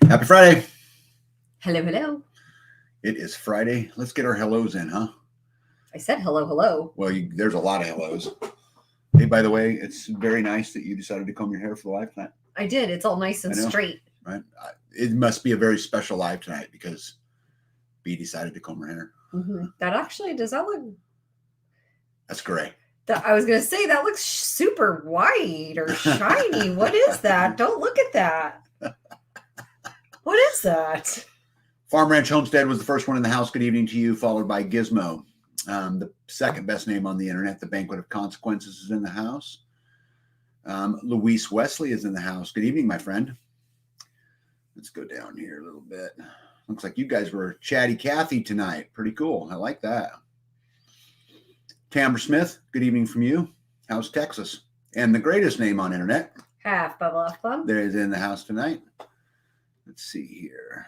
Happy Friday. Hello, hello. It is Friday. Let's get our hellos in, huh? I said hello, hello. Well, there's a lot of hellos. Hey, by the way, it's very nice that you decided to comb your hair for the live tonight. I did. It's all nice I and know, straight. right? It must be a very special live tonight because B decided to comb her hair. That actually does that look? That's gray. I was gonna say that looks super white or shiny. What is that? Don't look at that. What is that? Farm Ranch Homestead was the first one in the house. Good evening to you, followed by Gizmo. The second best name on the internet. The Banquet of Consequences is in the house. Luis Wesley is in the house. Good evening, my friend. Let's go down here a little bit. Looks like you guys were Chatty Cathy tonight. Pretty cool. I like that. Tamara Smith, good evening from you. How's Texas? And the greatest name on internet. Half Bubble Off Club. There is in the house tonight. Let's see here.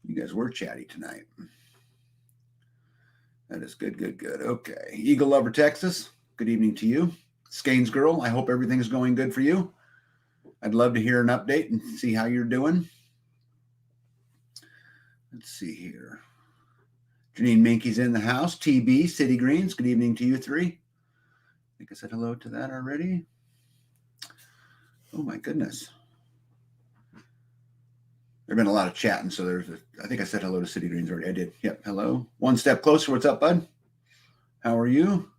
You guys were chatty tonight. That is good, good, good. Okay. Eagle Lover, Texas. Good evening to you. Skanes Girl, I hope everything's going good for you. I'd love to hear an update and see how you're doing. Let's see here. Janine Minky's in the house. TB, City Greens, good evening to you three. I think I said hello to that already. Oh my goodness. There's been a lot of chatting, so I think I said hello to City Greens already. I did. Yep, hello. One step closer. What's up, bud? How are you?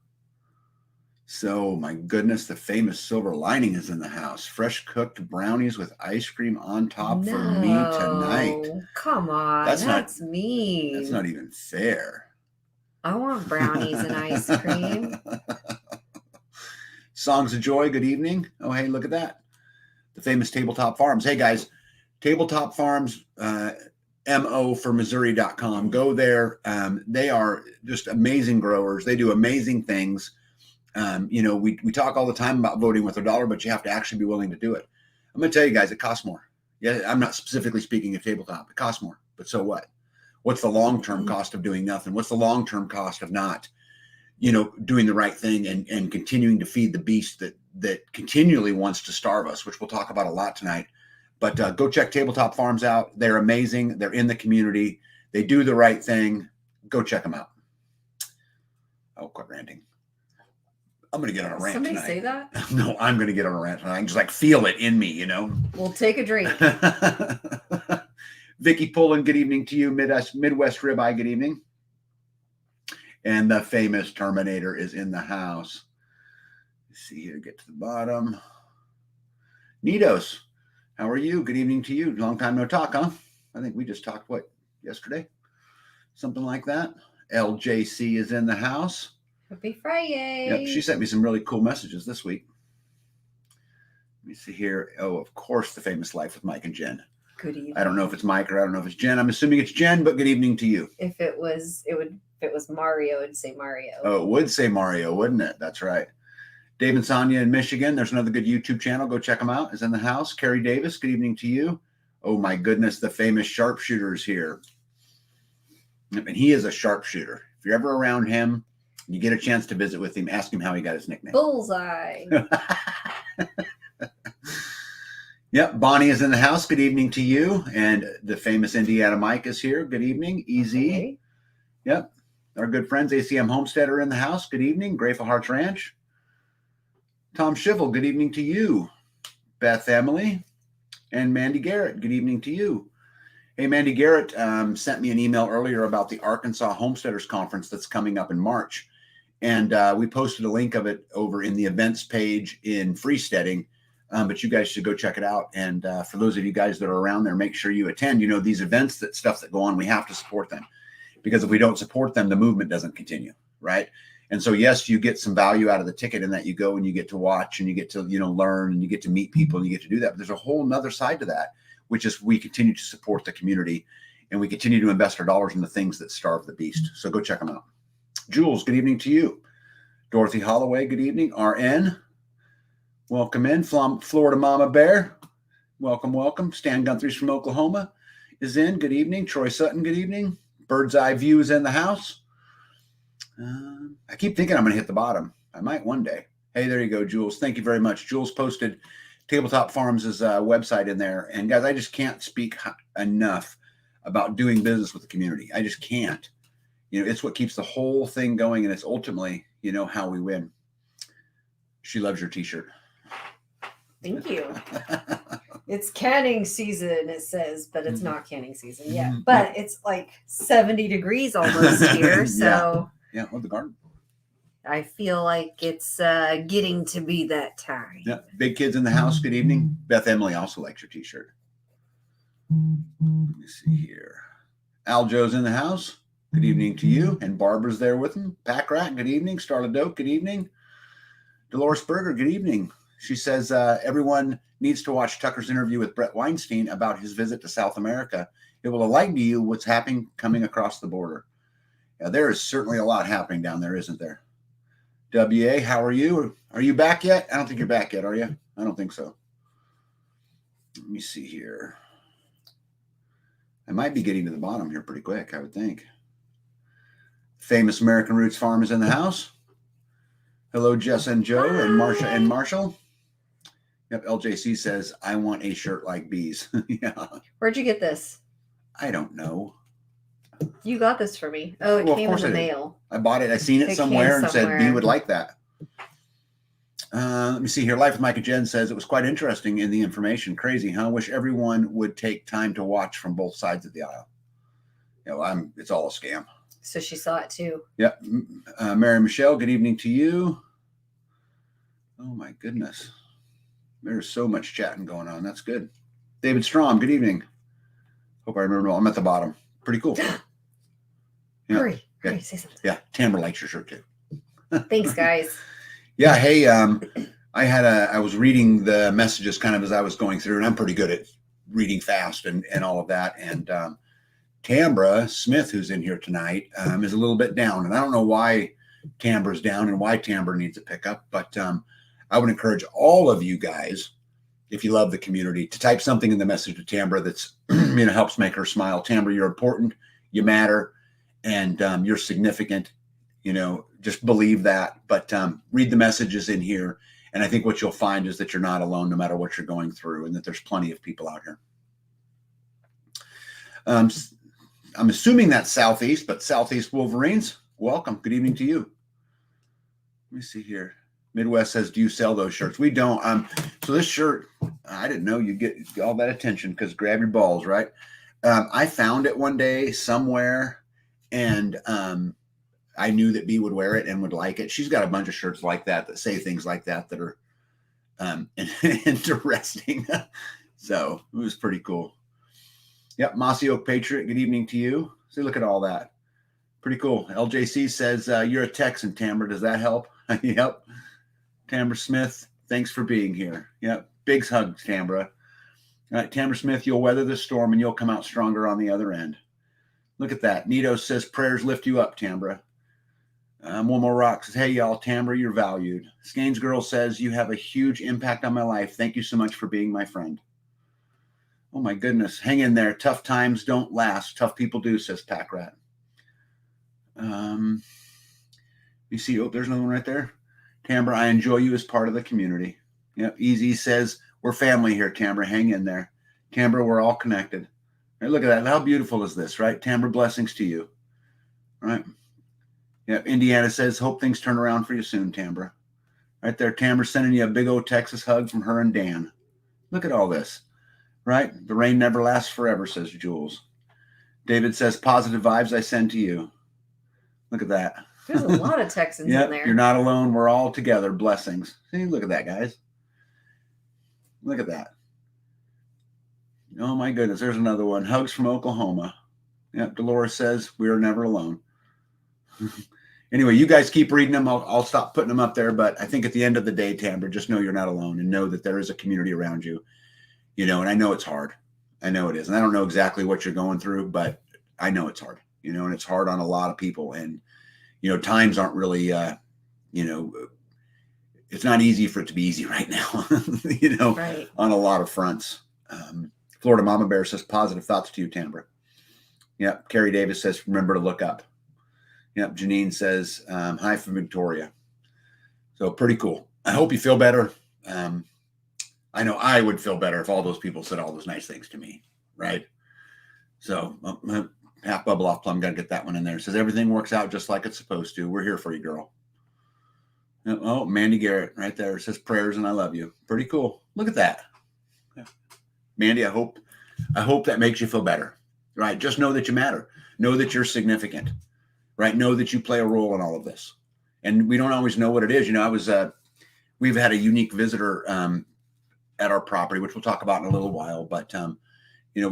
So, my goodness, the famous Silver Lining is in the house. Fresh cooked brownies with ice cream on top for me tonight. Come on, that's mean. That's not even fair. I want brownies and ice cream. Songs of Joy, good evening. Oh, hey, look at that. The famous Tabletop Farms. Hey, guys, Tabletop Farms, MO for Missouri.com. Go there. They are just amazing growers. They do amazing things. We talk all the time about voting with a dollar, but you have to actually be willing to do it. I'm going to tell you guys, it costs more. Yeah, I'm not specifically speaking of tabletop. It costs more, but so what? What's the long-term cost of doing nothing? What's the long-term cost of not, doing the right thing and continuing to feed the beast that continually wants to starve us, which we'll talk about a lot tonight. But go check Tabletop Farms out. They're amazing. They're in the community. They do the right thing. Go check them out. Oh, quit ranting. I'm going to get on a rant Somebody tonight. Say that? No, I'm going to get on a rant tonight. I can just feel it in me, We'll take a drink. Vicky Pullen, good evening to you. Midwest Ribeye, good evening. And the famous Terminator is in the house. Let's see here, get to the bottom. Nitos, how are you? Good evening to you. Long time no talk, huh? I think we just talked, yesterday? Something like that. LJC is in the house. Happy Friday. Yep, she sent me some really cool messages this week. Let me see here. Oh, of course, the famous Life with Mike and Jen. Good evening. I don't know if it's Mike or I don't know if it's Jen. I'm assuming it's Jen, but good evening to you. If it was Mario, it'd say Mario. Oh, it would say Mario, wouldn't it? That's right. Dave and Sonia in Michigan. There's another good YouTube channel. Go check them out. Is in the house. Carrie Davis, good evening to you. Oh my goodness, the famous sharpshooter is here. And he is a sharpshooter. If you're ever around him, you get a chance to visit with him, ask him how he got his nickname. Bullseye. Yep, Bonnie is in the house. Good evening to you. And the famous Indiana Mike is here. Good evening. Easy. Okay. Yep. Our good friends, ACM Homestead, are in the house. Good evening. Grateful Hearts Ranch. Tom Schivel, good evening to you. Beth Emily and Mandy Garrett, good evening to you. Hey, Mandy Garrett sent me an email earlier about the Arkansas Homesteaders Conference that's coming up in March. And we posted a link of it over in the events page in Freesteading. But you guys should go check it out. And for those of you guys that are around there, make sure you attend. These events, stuff that go on, we have to support them. Because if we don't support them, the movement doesn't continue, right? And so, yes, you get some value out of the ticket in that you go and you get to watch and you get to, learn and you get to meet people and you get to do that. But there's a whole nother side to that, which is we continue to support the community and we continue to invest our dollars in the things that starve the beast. So go check them out. Jules, good evening to you. Dorothy Holloway, good evening. RN, welcome in. Florida Mama Bear, welcome, welcome. Stan Gunthries from Oklahoma is in. Good evening. Troy Sutton, good evening. Bird's Eye View is in the house. I keep thinking I'm going to hit the bottom. I might one day. Hey, there you go, Jules. Thank you very much. Jules posted Tabletop Farms' website in there. And guys, I just can't speak enough about doing business with the community. I just can't. It's what keeps the whole thing going, and it's ultimately, how we win. She loves your t-shirt. Thank you. It's canning season, it says, but it's not canning season yet. But it's like 70 degrees almost here. So yeah, well, the garden. I feel like it's getting to be that time. Yeah, big kids in the house. Good evening. Beth Emily also likes your t-shirt. Let me see here. Al Joe's in the house. Good evening to you. And Barbara's there with him. Pack Rat, good evening. Starla Dope, good evening. Dolores Berger, good evening. She says everyone needs to watch Tucker's interview with Brett Weinstein about his visit to South America. It will enlighten to you what's happening coming across the border. Yeah, there is certainly a lot happening down there, isn't there? WA, how are you? Are you back yet? I don't think you're back yet, are you? I don't think so. Let me see here. I might be getting to the bottom here pretty quick, I would think. Famous American Roots Farm is in the house. Hello, Jess and Joe and Marsha and Marshall. Yep, LJC says, I want a shirt like bees. Yeah. Where'd you get this? I don't know. You got this for me. Oh, it came in the mail. I bought it. I seen it somewhere and said B would like that. Let me see here. Life with Mike and Jen says it was quite interesting in the information. Crazy, huh? Wish everyone would take time to watch from both sides of the aisle. It's all a scam. So she saw it too. Yep. Mary Michelle, good evening to you. Oh my goodness. There's so much chatting going on. That's good. David Strom, good evening. Hope I remember. I'm at the bottom. Pretty cool. Yeah. Hurry, say something. Yeah, Tamara likes your shirt too. Thanks, guys. Yeah, hey, I was reading the messages kind of as I was going through, and I'm pretty good at reading fast and all of that. And Tambra Smith, who's in here tonight, is a little bit down, and I don't know why Tambra's down and why Tambra needs a pickup, but I would encourage all of you guys, if you love the community, to type something in the message to Tambra that's helps make her smile. Tambra, you're important, you matter, and you're significant. Just believe that. But read the messages in here, and I think what you'll find is that you're not alone, no matter what you're going through, and that there's plenty of people out here. I'm assuming that's Southeast, but Southeast Wolverines, welcome. Good evening to you. Let me see here. Midwest says, do you sell those shirts? We don't. So this shirt, I didn't know you'd get all that attention because grab your balls, right? I found it one day somewhere, and I knew that B would wear it and would like it. She's got a bunch of shirts like that say things like that are interesting. So it was pretty cool. Yep, Mossy Oak Patriot, good evening to you. See, look at all that. Pretty cool. LJC says, you're a Texan, Tambra. Does that help? Yep. Tambra Smith, thanks for being here. Yep, big hugs, Tambra. All right, Tambra Smith, you'll weather the storm and you'll come out stronger on the other end. Look at that. Nito says, prayers lift you up, Tambra. One more rock says, hey, y'all, Tambra, you're valued. Skanes Girl says, you have a huge impact on my life. Thank you so much for being my friend. Oh, my goodness. Hang in there. Tough times don't last. Tough people do, says Pack Rat. You see, there's another one right there. Tambra, I enjoy you as part of the community. Yep. Easy says, we're family here, Tambra. Hang in there. Tambra, we're all connected. Right, look at that. How beautiful is this, right? Tambra, blessings to you. All right. Yep. Indiana says, hope things turn around for you soon, Tambra. Right there. Tambra sending you a big old Texas hug from her and Dan. Look at all this. Right? The rain never lasts forever, says Jules. David says, positive vibes I send to you. Look at that. There's a lot of Texans in there. You're not alone. We're all together. Blessings. See, look at that, guys. Look at that. Oh, my goodness. There's another one. Hugs from Oklahoma. Yep. Dolores says, we are never alone. Anyway, you guys keep reading them. I'll stop putting them up there. But I think at the end of the day, Tambra, just know you're not alone and know that there is a community around you. And I know it's hard. I know it is. And I don't know exactly what you're going through, but I know it's hard, and it's hard on a lot of people. And, times aren't really, it's not easy for it to be easy right now, right. On a lot of fronts. Florida Mama Bear says, positive thoughts to you, Tambra. Yep. Carrie Davis says, remember to look up. Yep. Janine says, hi from Victoria. So pretty cool. I hope you feel better. I know I would feel better if all those people said all those nice things to me, right? So half bubble off plum, got to get that one in there. It says everything works out just like it's supposed to. We're here for you, girl. Oh, Mandy Garrett right there. It says prayers and I love you. Pretty cool. Look at that. Yeah. Mandy, I hope that makes you feel better, right? Just know that you matter. Know that you're significant, right? Know that you play a role in all of this. And we don't always know what it is. You know, we've had a unique visitor at our property, which we'll talk about in a little while. But, you know,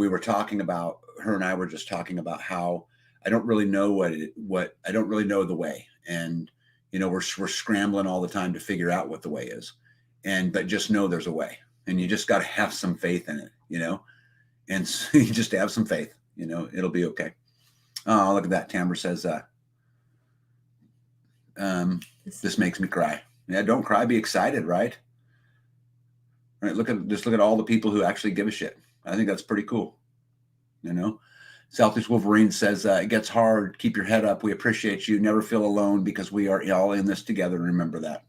her and I were just talking about how I don't really know I don't really know the way. And, you know, we're scrambling all the time to figure out what the way is. But just know there's a way, and you just got to have some faith in it, you know, and so you just have some faith, you know, it'll be okay. Oh, look at that. Tamara says, this makes me cry. Yeah. Don't cry, be excited. Right. Right. Look at all the people who actually give a shit. I think that's pretty cool. You know, Southeast Wolverine says, it gets hard. Keep your head up. We appreciate you. Never feel alone because we are all in this together. And remember that.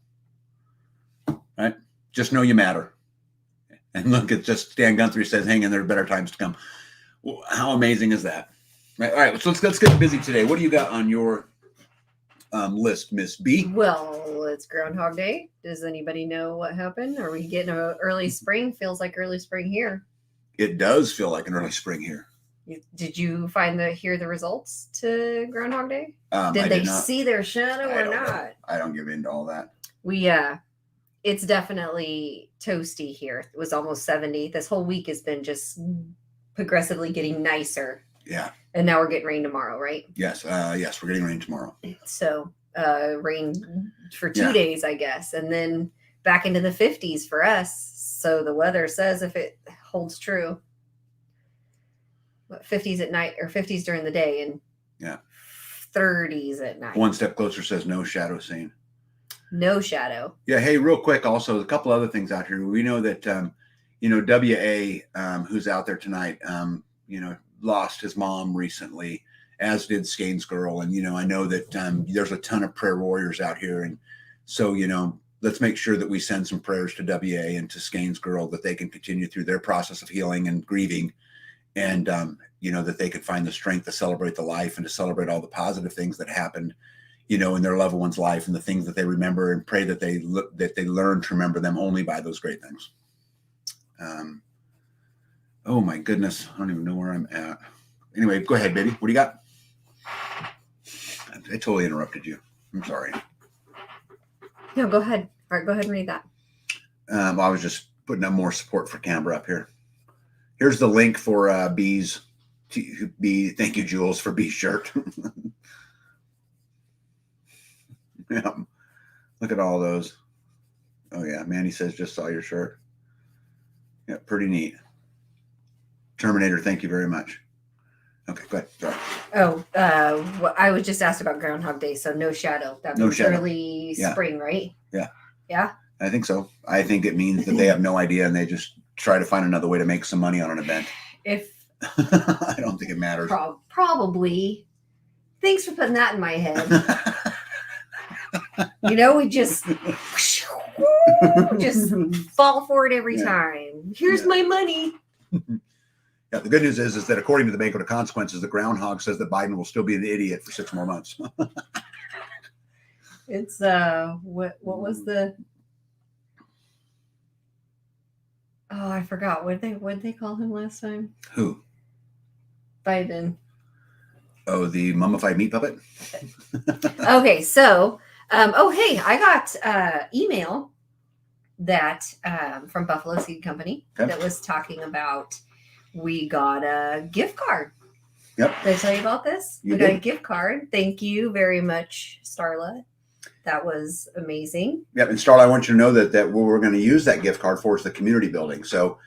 Right. Just know you matter. And look at just Stan Guthrie says, hang in there, better times to come. Well, how amazing is that? Right. All right. So let's get busy today. What do you got on your list, Miss B? Well, it's Groundhog Day. Does anybody know what happened? Are we getting an early spring? Feels like early spring here. It does feel like an early spring here. Did you hear the results to Groundhog Day? Did they see their shadow or not? I don't give in to all that. It's definitely toasty here. It was almost 70. This whole week has been just progressively getting nicer. Yeah. And now we're getting rain tomorrow, right? Yes. Yes, we're getting rain tomorrow. So rain for 2 days, I guess. And then back into the 50s for us. So the weather says, if it holds true, 50s at night or 50s during the day and 30s at night. One step closer says no shadow seen. No shadow. Yeah. Hey, real quick. Also, a couple other things out here. We know that, you know, W.A., who's out there tonight, you know, lost his mom recently, as did Skane's girl. And, you know, I know that there's a ton of prayer warriors out here. And so, you know, let's make sure that we send some prayers to W.A. and to Skane's girl, that they can continue through their process of healing and grieving. And, you know, that they could find the strength to celebrate the life and to celebrate all the positive things that happened, you know, in their loved one's life, and the things that they remember, and pray that they learn to remember them only by those great things. Oh my goodness. I don't even know where I'm at. Anyway, go ahead, baby. What do you got? I totally interrupted you. I'm sorry. No, go ahead. All right, go ahead and read that. I was just putting up more support for Canberra up here. Here's the link for B's. Thank you, Jules, for B's shirt. Yeah. Look at all those. Oh yeah, Mandy says just saw your shirt. Yeah, pretty neat. Terminator, thank you very much. Okay, go ahead. Sorry. Oh, well, I was just asked about Groundhog Day, so no shadow. That means early spring, right? Yeah. Yeah? I think so. I think it means that they have no idea and they just try to find another way to make some money on an event. I don't think it matters. Probably. Thanks for putting that in my head. You know, we just fall for it every time. Here's my money. Yeah, the good news is that according to the Banquet of Consequences, the groundhog says that Biden will still be an idiot for 6 more months. It's what was the? Oh, I forgot. What did they call him last time? Who? Biden. Oh, the mummified meat puppet. Okay, so hey, I got email that from Buffalo Seed Company that was talking about we got a gift card. Yep. Did I tell you about this? We got a gift card. Thank you very much, Starla. That was amazing. Yep. And Starla, I want you to know that what we're going to use that gift card for is the community building. So,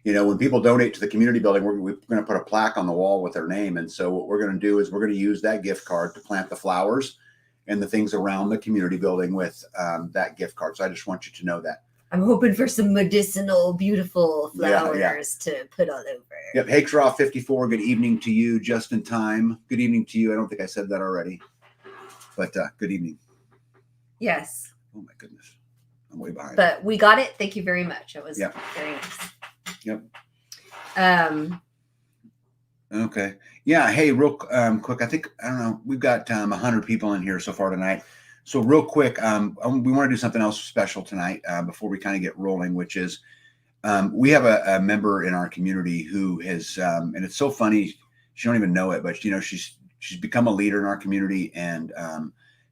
you know, when people donate to the community building, we're going to put a plaque on the wall with their name. And so what we're going to do is we're going to use that gift card to plant the flowers and the things around the community building with that gift card. So I just want you to know that. I'm hoping for some medicinal, beautiful flowers to put all over. Yep. Hakesraw 54. Good evening to you. Just in time. Good evening to you. I don't think I said that already, but good evening. Yes. Oh my goodness. I'm way behind. But we got it. Thank you very much. It was very nice. Yep. Okay. Yeah. Hey, real quick. I don't know. We've got 100 people in here so far tonight. So real quick, we want to do something else special tonight before we kind of get rolling, which is we have a member in our community who has, and it's so funny, she don't even know it, but she's become a leader in our community and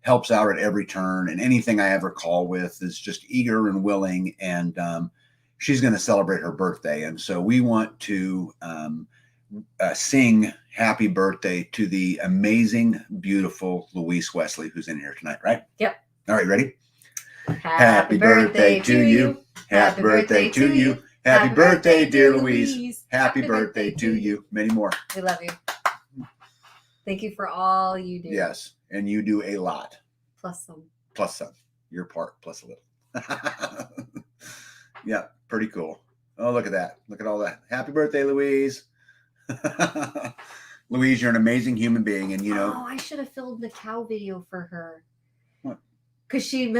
helps out at every turn. And anything I ever call with is just eager and willing. And she's going to celebrate her birthday, and so we want to sing happy birthday to the amazing, beautiful Louise Wesley, who's in here tonight, right? Yep. All right, ready? Happy birthday to you. Happy birthday to you. Happy birthday, dear Louise. Happy birthday to you. Many more. We love you. Thank you for all you do. Yes, and you do a lot. Plus some. Plus some. Your part, plus a little. Yeah, pretty cool. Oh, look at that. Look at all that. Happy birthday, Louise. Louise, you're an amazing human being, and Oh, I should have filmed the cow video for her. What? Because she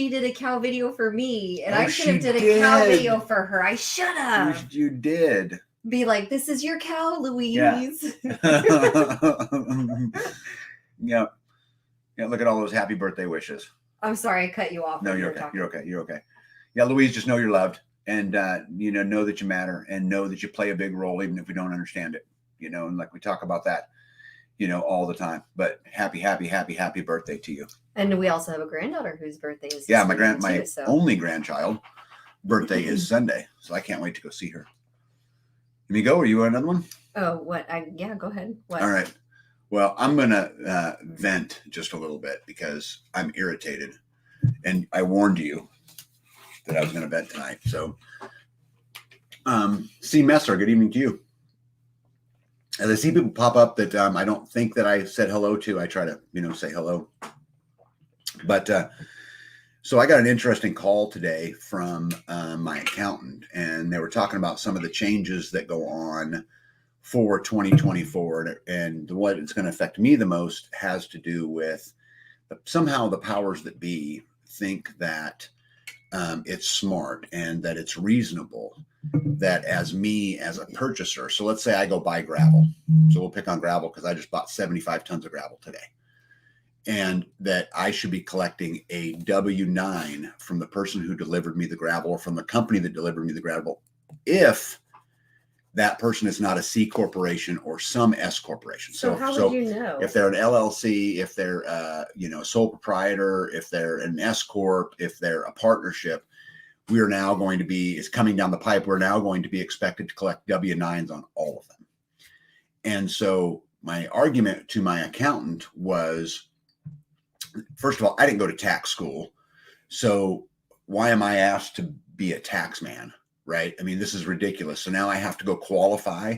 did a cow video for me, and Oh, I should have did a cow video for her. I should have. You did. Be like, this is your cow, Louise. Yeah. Yeah. Yeah. Look at all those happy birthday wishes. I'm sorry I cut you off. No, you're okay. You're okay. You're okay. Yeah, Louise, just know you're loved, and know that you matter, and know that you play a big role, even if we don't understand it. And like we talk about that, all the time. But happy birthday to you. And we also have a granddaughter whose birthday is my only grandchild birthday is Sunday, so I can't wait to go see her. Let me go, or you want another one? Oh, what? Yeah, go ahead. What? All right. Well, I'm gonna vent just a little bit because I'm irritated, and I warned you that I was going to vent tonight. So, C. Messer, good evening to you. As I see people pop up that I don't think that I said hello to, I try to, say hello. But so I got an interesting call today from my accountant, and they were talking about some of the changes that go on for 2024. And what it's going to affect me the most has to do with somehow the powers that be think that it's smart and that it's reasonable that as a purchaser, so let's say I go buy gravel. So we'll pick on gravel because I just bought 75 tons of gravel today. And that I should be collecting a W-9 from the person who delivered me the gravel or from the company that delivered me the gravel if that person is not a C corporation or some S corporation. So how would you know? If they're an LLC, if they're a sole proprietor, if they're an S corp, if they're a partnership, we are now going to be, it's coming down the pipe, we're now going to be expected to collect W-9s on all of them. And so my argument to my accountant was, first of all, I didn't go to tax school. So why am I asked to be a tax man? Right? I mean, this is ridiculous. So now I have to go qualify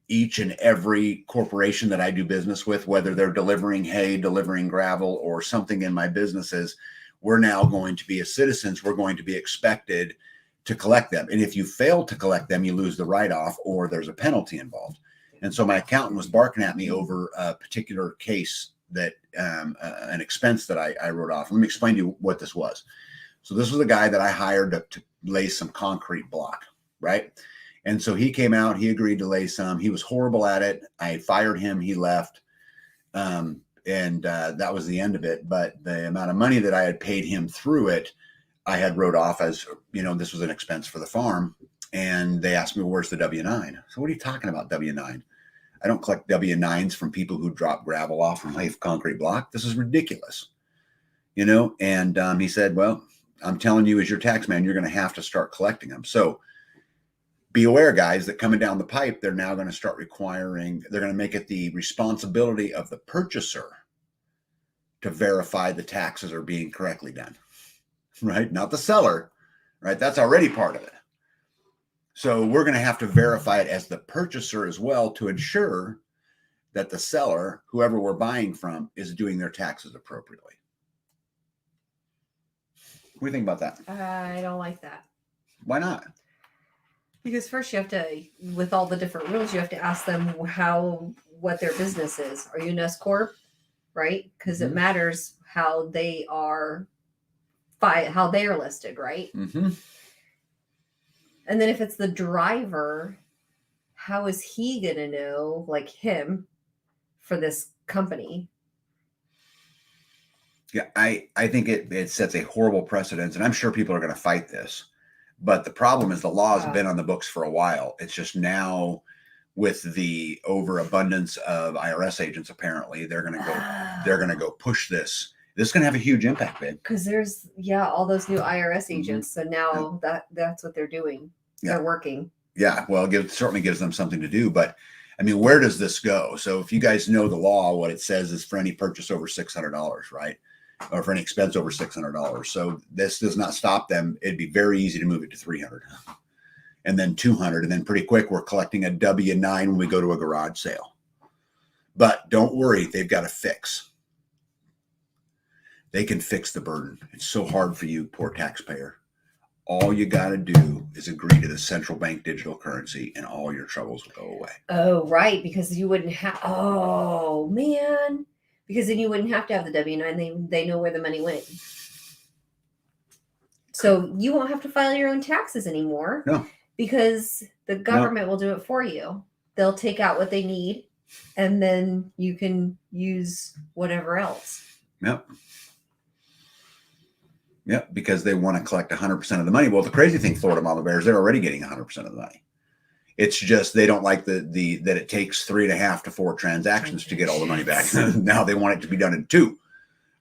each and every corporation that I do business with, whether they're delivering hay, delivering gravel, or something in my businesses. We're now going to be, as citizens, we're going to be expected to collect them. And if you fail to collect them, you lose the write-off or there's a penalty involved. And so my accountant was barking at me over a particular case that an expense that I wrote off. Let me explain to you what this was. So this was a guy that I hired to lay some concrete block, right? And so he came out, he agreed to lay some. He was horrible at it. I fired him, he left. And that was the end of it. But the amount of money that I had paid him through it, I had wrote off as, this was an expense for the farm. And they asked me, where's the W-9? So what are you talking about, W-9? I don't collect W-9s from people who drop gravel off and lay concrete block. This is ridiculous, And he said, well, I'm telling you, as your tax man, you're going to have to start collecting them. So be aware, guys, that coming down the pipe, they're now going to start requiring, they're going to make it the responsibility of the purchaser to verify the taxes are being correctly done, right? Not the seller, right? That's already part of it. So we're going to have to verify it as the purchaser as well to ensure that the seller, whoever we're buying from, is doing their taxes appropriately. What do you think about that? I don't like that. Why not? Because first you have to, with all the different rules, you have to ask them what their business is. Are you an S Corp? Right? Because it matters how they are how they're listed, right? Mm-hmm. And then if it's the driver, how is he going to know, like him, for this company? Yeah, I think it sets a horrible precedence, and I'm sure people are going to fight this. But the problem is the law has been on the books for a while. It's just now with the overabundance of IRS agents, apparently they're going to go push this. This is going to have a huge impact, babe. Because there's all those new IRS agents. So now that's what they're doing. They're working. Yeah, well, it certainly gives them something to do. But I mean, where does this go? So if you guys know the law, what it says is for any purchase over $600, right? Or for any expense over $600. So this does not stop them. It'd be very easy to move it to 300 and then 200. And then pretty quick, we're collecting a W-9 when we go to a garage sale. But don't worry, they've got a fix. They can fix the burden. It's so hard for you, poor taxpayer. All you got to do is agree to the central bank digital currency and all your troubles will go away. Oh, right. Because you wouldn't have, oh, man. Because then you wouldn't have to have the W-9. They know where the money went. So you won't have to file your own taxes anymore. No. Because the government will do it for you. They'll take out what they need, and then you can use whatever else. Yep. Yep, because they want to collect 100% of the money. Well, the crazy thing, Florida Mama Bears, they're already getting 100% of the money. It's just they don't like that it takes 3.5 to 4 transactions to get all the money back. Now they want it to be done in 2,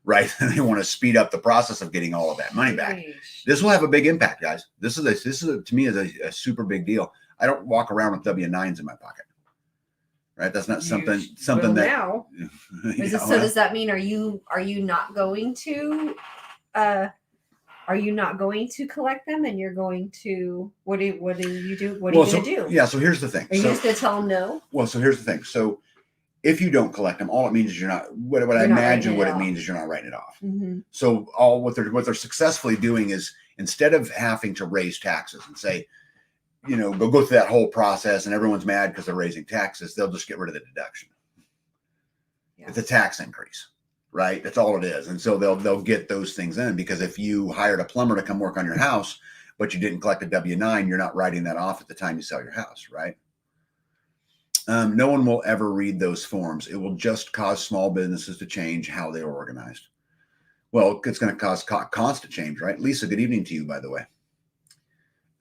right? They want to speed up the process of getting all of that money back. This will have a big impact, guys. This is to me is a super big deal. I don't walk around with W-9s in my pocket, right? That's not something that. Now. So does that mean are you not going to? Are you not going to collect them, and you're going to what do you do? What are you going to do? Yeah. So here's the thing. Are you just going to tell them no? Well, so here's the thing. So if you don't collect them, all it means is you're not. What I imagine what it means is you're not writing it off. Mm-hmm. So what they're successfully doing is instead of having to raise taxes and say, go through that whole process and everyone's mad because they're raising taxes, they'll just get rid of the deduction. Yeah. It's a tax increase. Right. That's all it is. And so they'll get those things in, because if you hired a plumber to come work on your house, but you didn't collect a W-9, you're not writing that off at the time you sell your house. Right. No one will ever read those forms. It will just cause small businesses to change how they are organized. Well, it's going to cause constant change. Right. Lisa, good evening to you, by the way.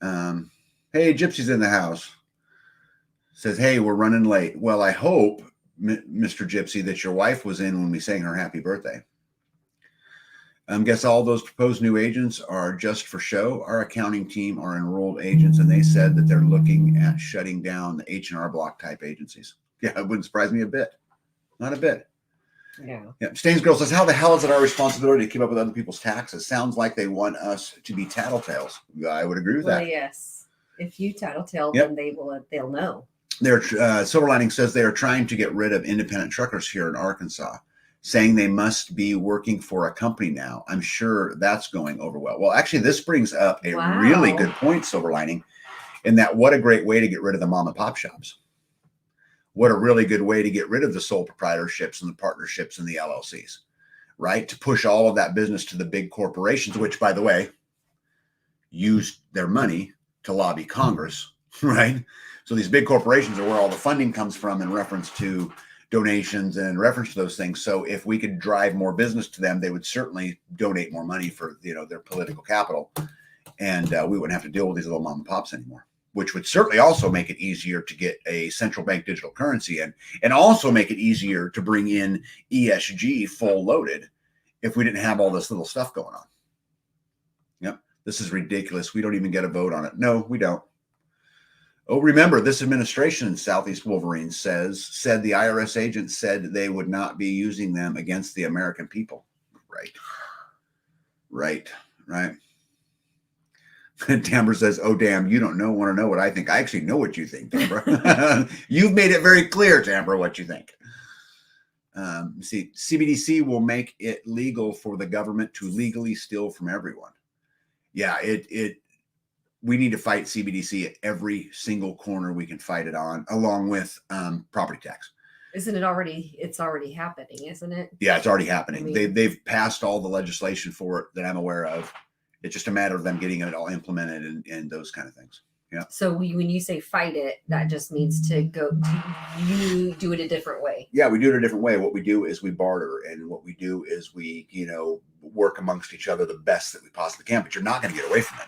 Hey, Gypsy's in the house. Says, hey, we're running late. Well, I hope, Mr. Gypsy, that your wife was in when we sang her happy birthday. Guess all those proposed new agents are just for show. Our accounting team are enrolled agents, and they said that they're looking at shutting down the H&R Block type agencies. Yeah, it wouldn't surprise me a bit. Not a bit. Yeah. Stains Girl says, how the hell is it our responsibility to keep up with other people's taxes? Sounds like they want us to be tattletales. I would agree with that. Yes. If you tattletale, then they'll know. Silver Lining says they are trying to get rid of independent truckers here in Arkansas, saying they must be working for a company now. I'm sure that's going over well. Well, actually, this brings up a really good point, Silver Lining, in that what a great way to get rid of the mom and pop shops. What a really good way to get rid of the sole proprietorships and the partnerships and the LLCs, right? To push all of that business to the big corporations, which, by the way, use their money to lobby Congress, right? So these big corporations are where all the funding comes from in reference to donations and in reference to those things. So if we could drive more business to them, they would certainly donate more money for their political capital, and we wouldn't have to deal with these little mom and pops anymore. Which would certainly also make it easier to get a central bank digital currency in, and also make it easier to bring in ESG full loaded if we didn't have all this little stuff going on. Yep, this is ridiculous. We don't even get a vote on it. No, we don't. Oh, remember, this administration in Southeast Wolverine said the IRS agents said they would not be using them against the American people. Right. Tamara says, oh, damn, you don't want to know what I think. I actually know what you think, Tamara. You've made it very clear, Tamara, what you think. See, CBDC will make it legal for the government to legally steal from everyone. Yeah, we need to fight CBDC at every single corner we can fight it on, along with property tax. Isn't it already? It's already happening, isn't it? Yeah, it's already happening. I mean, They've passed all the legislation for it that I'm aware of. It's just a matter of them getting it all implemented and those kind of things. Yeah. So when you say fight it, that just means to go. You do it a different way. Yeah, we do it a different way. What we do is we barter, and what we do is we, work amongst each other the best that we possibly can. But you're not going to get away from it.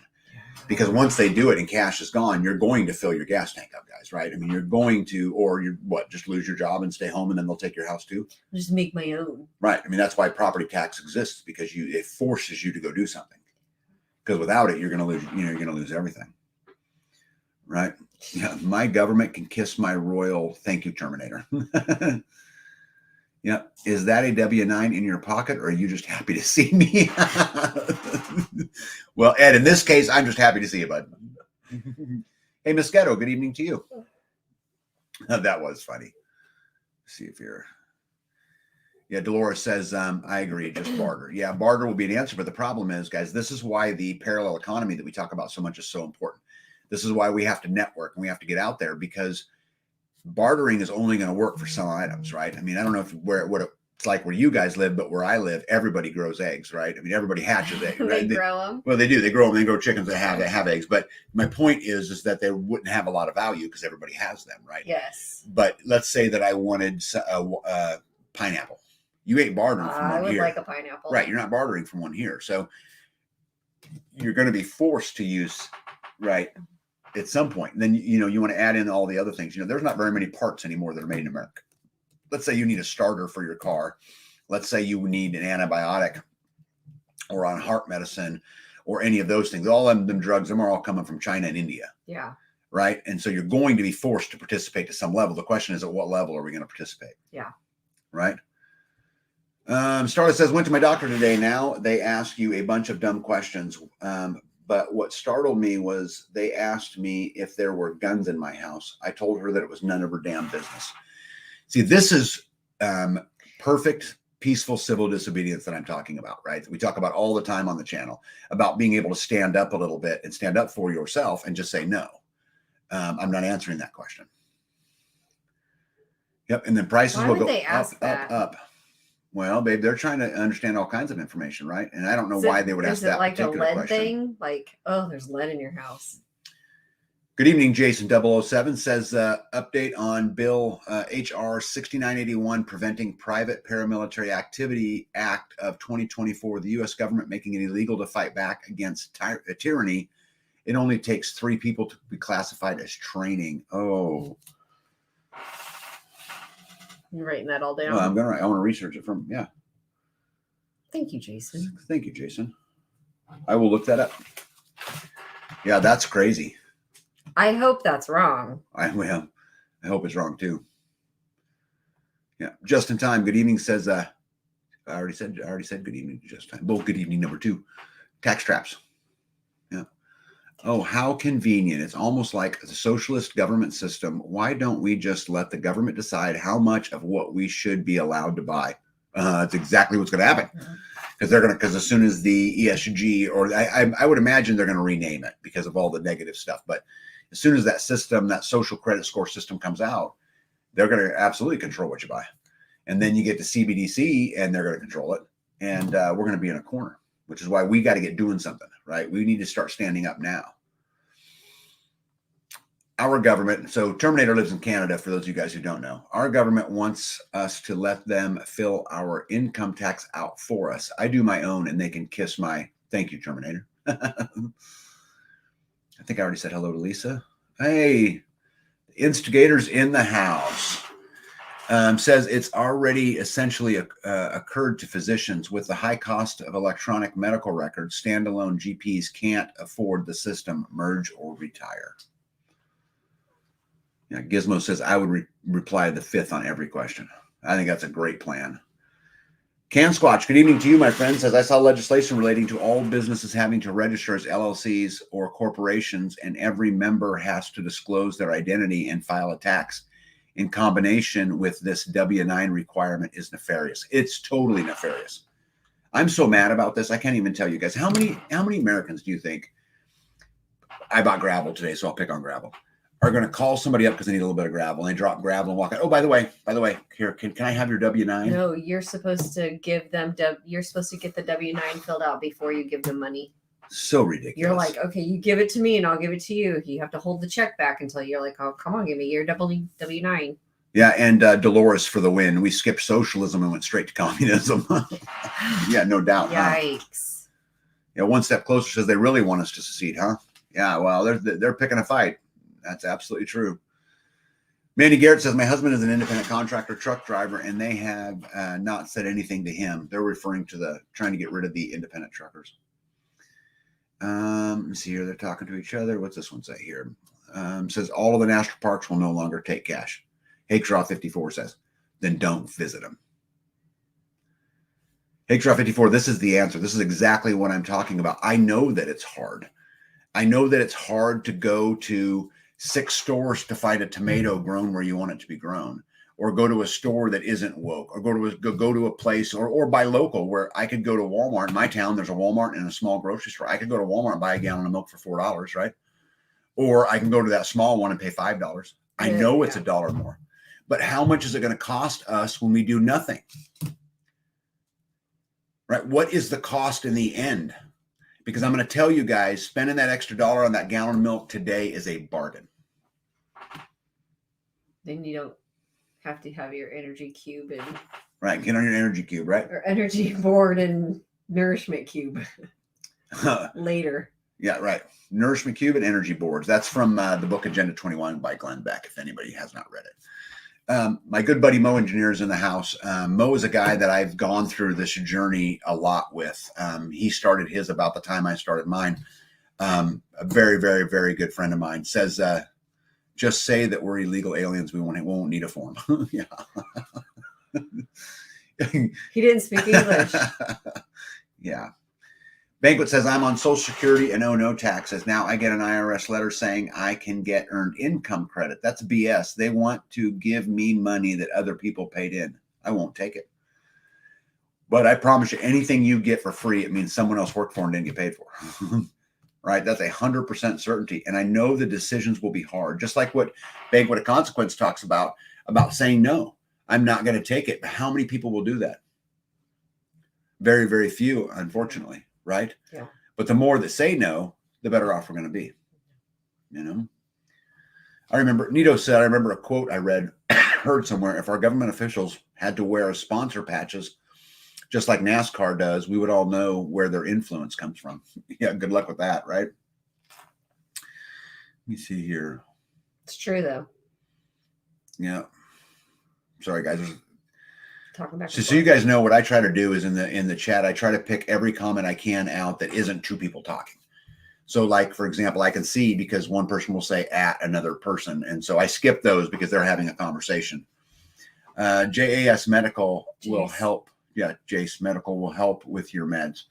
Because once they do it and cash is gone, you're going to fill your gas tank up, guys, right? I mean, you're going to, or just lose your job and stay home, and then they'll take your house too. Just make my own. Right. I mean, that's why property tax exists, because it forces you to go do something. Because without it, you're going to lose, you're going to lose everything. Right. Yeah. My government can kiss my royal thank you, Terminator. Yeah. Is that a W-9 in your pocket, or are you just happy to see me? Well, Ed, in this case, I'm just happy to see you, bud. Hey, Mosquito, good evening to you. That was funny. Let's see if you're... Yeah, Dolores says, I agree, just barter. Yeah, barter will be the answer, but the problem is, guys, this is why the parallel economy that we talk about so much is so important. This is why we have to network and we have to get out there, because bartering is only going to work for some items, right? I mean, I don't know what it's like where you guys live, but where I live, everybody grows eggs, right? I mean, everybody hatches eggs. Right? They grow them. Well, they do. They grow them. They grow chickens that have eggs. But my point is that they wouldn't have a lot of value because everybody has them, right? Yes. But let's say that I wanted a pineapple. You ain't bartering from one here. I would like a pineapple. Right. You're not bartering from one here. So you're going to be forced to use, right, at some point. And then, you want to add in all the other things. There's not very many parts anymore that are made in America. Let's say you need a starter for your car. Let's say you need an antibiotic or on heart medicine or any of those things. All of them drugs, them are all coming from China and India. Yeah. Right. And so you're going to be forced to participate to some level. The question is, at what level are we going to participate? Yeah. Right. Starla says, went to my doctor today. Now they ask you a bunch of dumb questions. But what startled me was they asked me if there were guns in my house. I told her that it was none of her damn business. See, this is perfect, peaceful civil disobedience that I'm talking about, right? We talk about all the time on the channel about being able to stand up a little bit and stand up for yourself and just say, no, I'm not answering that question. Yep. And then prices will go up. Well, babe, they're trying to understand all kinds of information, right? And I don't know why they would ask that particular question. Is it like a lead thing? Like, oh, there's lead in your house. Good evening, Jason 007 says, update on Bill HR 6981, Preventing Private Paramilitary Activity Act of 2024. The U.S. government making it illegal to fight back against tyranny. It only takes 3 people to be classified as training. Oh. You're writing that all down? Well, I want to research it from, yeah. Thank you, Jason. Thank you, Jason. I will look that up. Yeah, that's crazy. I hope that's wrong. I hope it's wrong too. Yeah, just in time. Good evening says. I already said good evening to just in time. Well, good evening number 2. Tax traps. Yeah. Oh, how convenient! It's almost like the socialist government system. Why don't we just let the government decide how much of what we should be allowed to buy? That's exactly what's going to happen. Because as soon as the ESG, or I would imagine they're going to rename it because of all the negative stuff, but as soon as that system, that social credit score system comes out, they're going to absolutely control what you buy. And then you get to CBDC and they're going to control it. And we're going to be in a corner, which is why we got to get doing something, right? We need to start standing up now. Our government, so Terminator lives in Canada, for those of you guys who don't know. Our government wants us to let them fill our income tax out for us. I do my own and they can kiss my, thank you, Terminator. I think I already said hello to Lisa. Hey, instigators in the house. Says it's already essentially occurred to physicians with the high cost of electronic medical records. Standalone GPs can't afford the system. Merge or retire. Yeah, Gizmo says I would reply the 5th on every question. I think that's a great plan. Can Squatch, good evening to you, my friend, says I saw legislation relating to all businesses having to register as LLCs or corporations, and every member has to disclose their identity and file a tax. In combination with this W-9 requirement is nefarious. It's totally nefarious. I'm so mad about this. I can't even tell you guys. How many Americans do you think, I bought gravel today, so I'll pick on gravel, are going to call somebody up because they need a little bit of gravel, and they drop gravel and walk out. Oh, by the way, here, can I have your W-9? No, you're supposed to give them. You're supposed to get the W-9 filled out before you give them money. So ridiculous. You're like, okay, you give it to me and I'll give it to you. You have to hold the check back until you're like, oh, come on, give me your W-9. Yeah, and Dolores for the win. We skipped socialism and went straight to communism. Yeah, no doubt. Yikes. Yeah, one step closer says they really want us to secede, huh? Yeah, well, they're picking a fight. That's absolutely true. Mandy Garrett says, my husband is an independent contractor truck driver, and they have not said anything to him. They're referring to trying to get rid of the independent truckers. Let's see here. They're talking to each other. What's this one say here? Says all of the national parks will no longer take cash. Hakestraw 54 says, then don't visit them. Hakestraw 54, this is the answer. This is exactly what I'm talking about. I know that it's hard. I know that it's hard to go to 6 stores to find a tomato grown where you want it to be grown, or go to a store that isn't woke, or go to a place or buy local, where I could go to Walmart. In my town, there's a Walmart and a small grocery store. I could go to Walmart and buy a gallon of milk for $4, right? Or I can go to that small one and pay $5. I know it's $1 more. But how much is it going to cost us when we do nothing? Right? What is the cost in the end? Because I'm going to tell you guys, spending that extra $1 on that gallon of milk today is a bargain. Then you don't have to have your energy cube and right. Get on your energy cube, right? Or energy board and nourishment cube later. Yeah, right. Nourishment cube and energy boards. That's from the book Agenda 21 by Glenn Beck, if anybody has not read it. My good buddy Mo Engineer is in the house. Mo is a guy that I've gone through this journey a lot with. He started his about the time I started mine. A very, very, very good friend of mine says, just say that we're illegal aliens. We won't need a form. Yeah. He didn't speak English. Yeah. Banquet says, I'm on Social Security and owe no taxes. Now I get an IRS letter saying I can get earned income credit. That's BS. They want to give me money that other people paid in. I won't take it. But I promise you, anything you get for free, it means someone else worked for and didn't get paid for. Right? That's 100% certainty. And I know the decisions will be hard. Just like what Banquet of Consequence talks about saying no. I'm not going to take it. But how many people will do that? Very, very few, unfortunately. Right? Yeah. But the more that say no, the better off we're going to be. You know? I remember, Nito said, I remember a quote I heard somewhere, if our government officials had to wear sponsor patches, just like NASCAR does, we would all know where their influence comes from. Yeah, good luck with that, right? Let me see here. It's true, though. Yeah. Sorry, guys. Talking back So you guys know what I try to do is in the chat, I try to pick every comment I can out that isn't two people talking. So like, for example, I can see because one person will say at another person. And so I skip those because they're having a conversation. JAS Medical will help. Yeah, Jace Medical will help with your meds.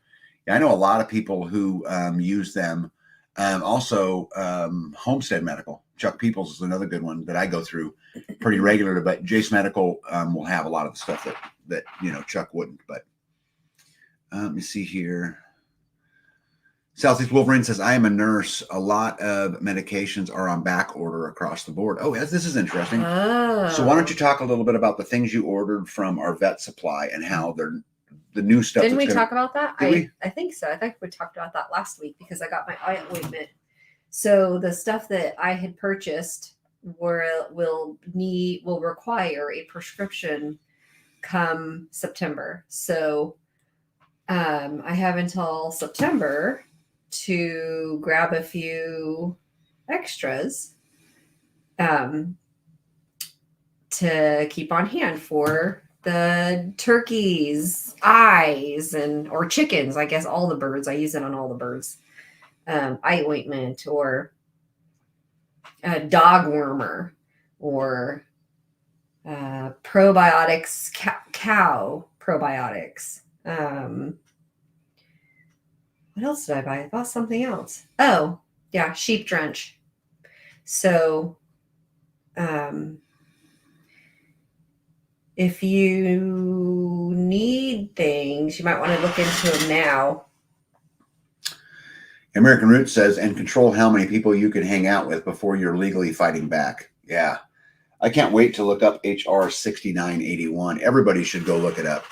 Yeah, I know a lot of people who use them. Also, Homestead Medical. Chuck Peoples is another good one that I go through pretty regularly. But Jace Medical will have a lot of the stuff that Chuck wouldn't. But let me see here. Southeast Wolverine says, I am a nurse. A lot of medications are on back order across the board. Oh, yes, this is interesting. Oh. So why don't you talk a little bit about the things you ordered from our vet supply and how they're the new stuff. Didn't we talk about that? I think so. I think we talked about that last week because I got my eye ointment. So the stuff that I had purchased will require a prescription come September. So I have until September to grab a few extras to keep on hand for the turkeys' eyes or chickens. I guess all the birds. I use it on all the birds. Eye ointment or a dog wormer or probiotics, cow probiotics. What else did I buy? I bought something else. Oh, yeah, sheep drench. So, if you need things, you might want to look into them now. American Root says, and control how many people you can hang out with before you're legally fighting back. Yeah. I can't wait to look up HR 6981. Everybody should go look it up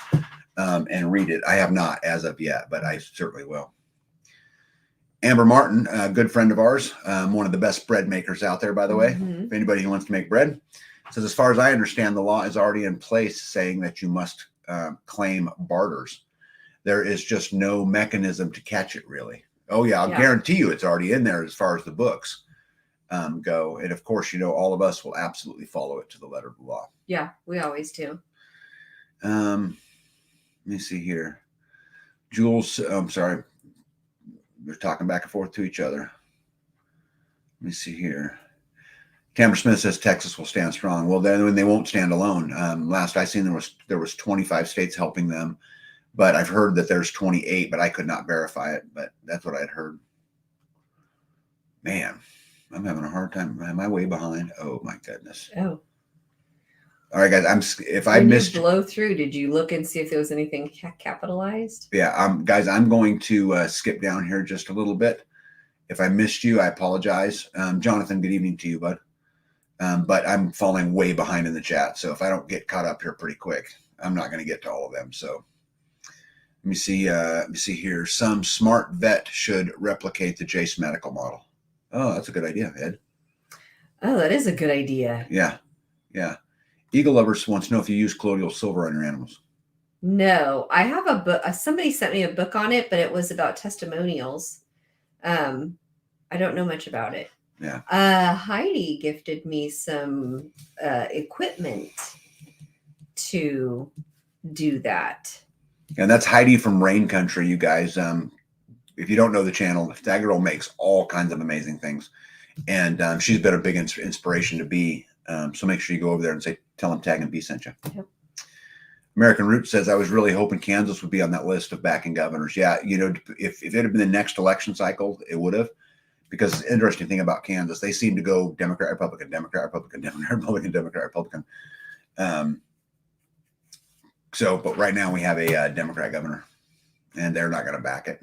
and read it. I have not as of yet, but I certainly will. Amber Martin, a good friend of ours, one of the best bread makers out there, by the way. If anybody who wants to make bread, says, as far as I understand, the law is already in place saying that you must claim barters. There is just no mechanism to catch it, really. Oh, yeah, I'll guarantee you it's already in there as far as the books go. And of course, all of us will absolutely follow it to the letter of the law. Yeah, we always do. Let me see here. Jules, I'm sorry. They're talking back and forth to each other. Let me see here. Tamara Smith says Texas will stand strong. Well, then they won't stand alone. Last I seen, there was 25 states helping them, but I've heard that there's 28, but I could not verify it. But that's what I'd heard. Man, I'm having a hard time. Am I way behind? Oh my goodness. Oh. All right, guys. If I when missed you blow through, did you look and see if there was anything capitalized? Yeah, guys, I'm going to skip down here just a little bit. If I missed you, I apologize. Jonathan, good evening to you, bud. But I'm falling way behind in the chat, so if I don't get caught up here pretty quick, I'm not going to get to all of them. So let me see. Let me see here. Some smart vet should replicate the Jace medical model. Oh, that's a good idea, Ed. Oh, that is a good idea. Yeah, yeah. Eagle Lovers wants to know if you use colloidal silver on your animals. No, I have a book. Somebody sent me a book on it, but it was about testimonials. I don't know much about it. Yeah. Heidi gifted me some equipment to do that. And that's Heidi from Rain Country, you guys. If you don't know the channel, that girl makes all kinds of amazing things. And she's been a big inspiration to be. So make sure you go over there and tell them Tag and B sent you. Yep. American Root says, I was really hoping Kansas would be on that list of backing governors. Yeah, if it had been the next election cycle, it would have. Because the interesting thing about Kansas, they seem to go Democrat, Republican, Democrat, Republican, Democrat, Republican, Democrat, Republican. But right now we have a Democrat governor, and they're not going to back it.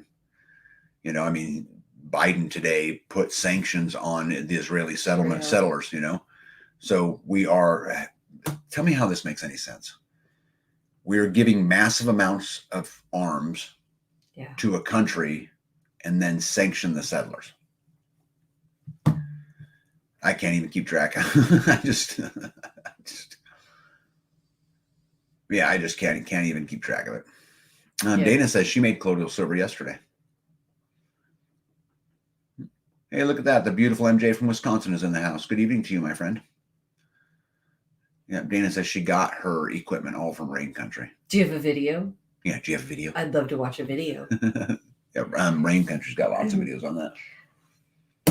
Biden today put sanctions on the Israeli settlers, So we are, tell me how this makes any sense. We are giving massive amounts of arms to a country and then sanction the settlers. I can't even keep track. I just can't even keep track of it. Dana says she made colloidal silver yesterday. Hey, look at that. The beautiful MJ from Wisconsin is in the house. Good evening to you, my friend. Yeah, Dana says she got her equipment all from Rain Country. Do you have a video? Yeah, do you have a video? I'd love to watch a video. Yeah, Rain Country's got lots of videos on that.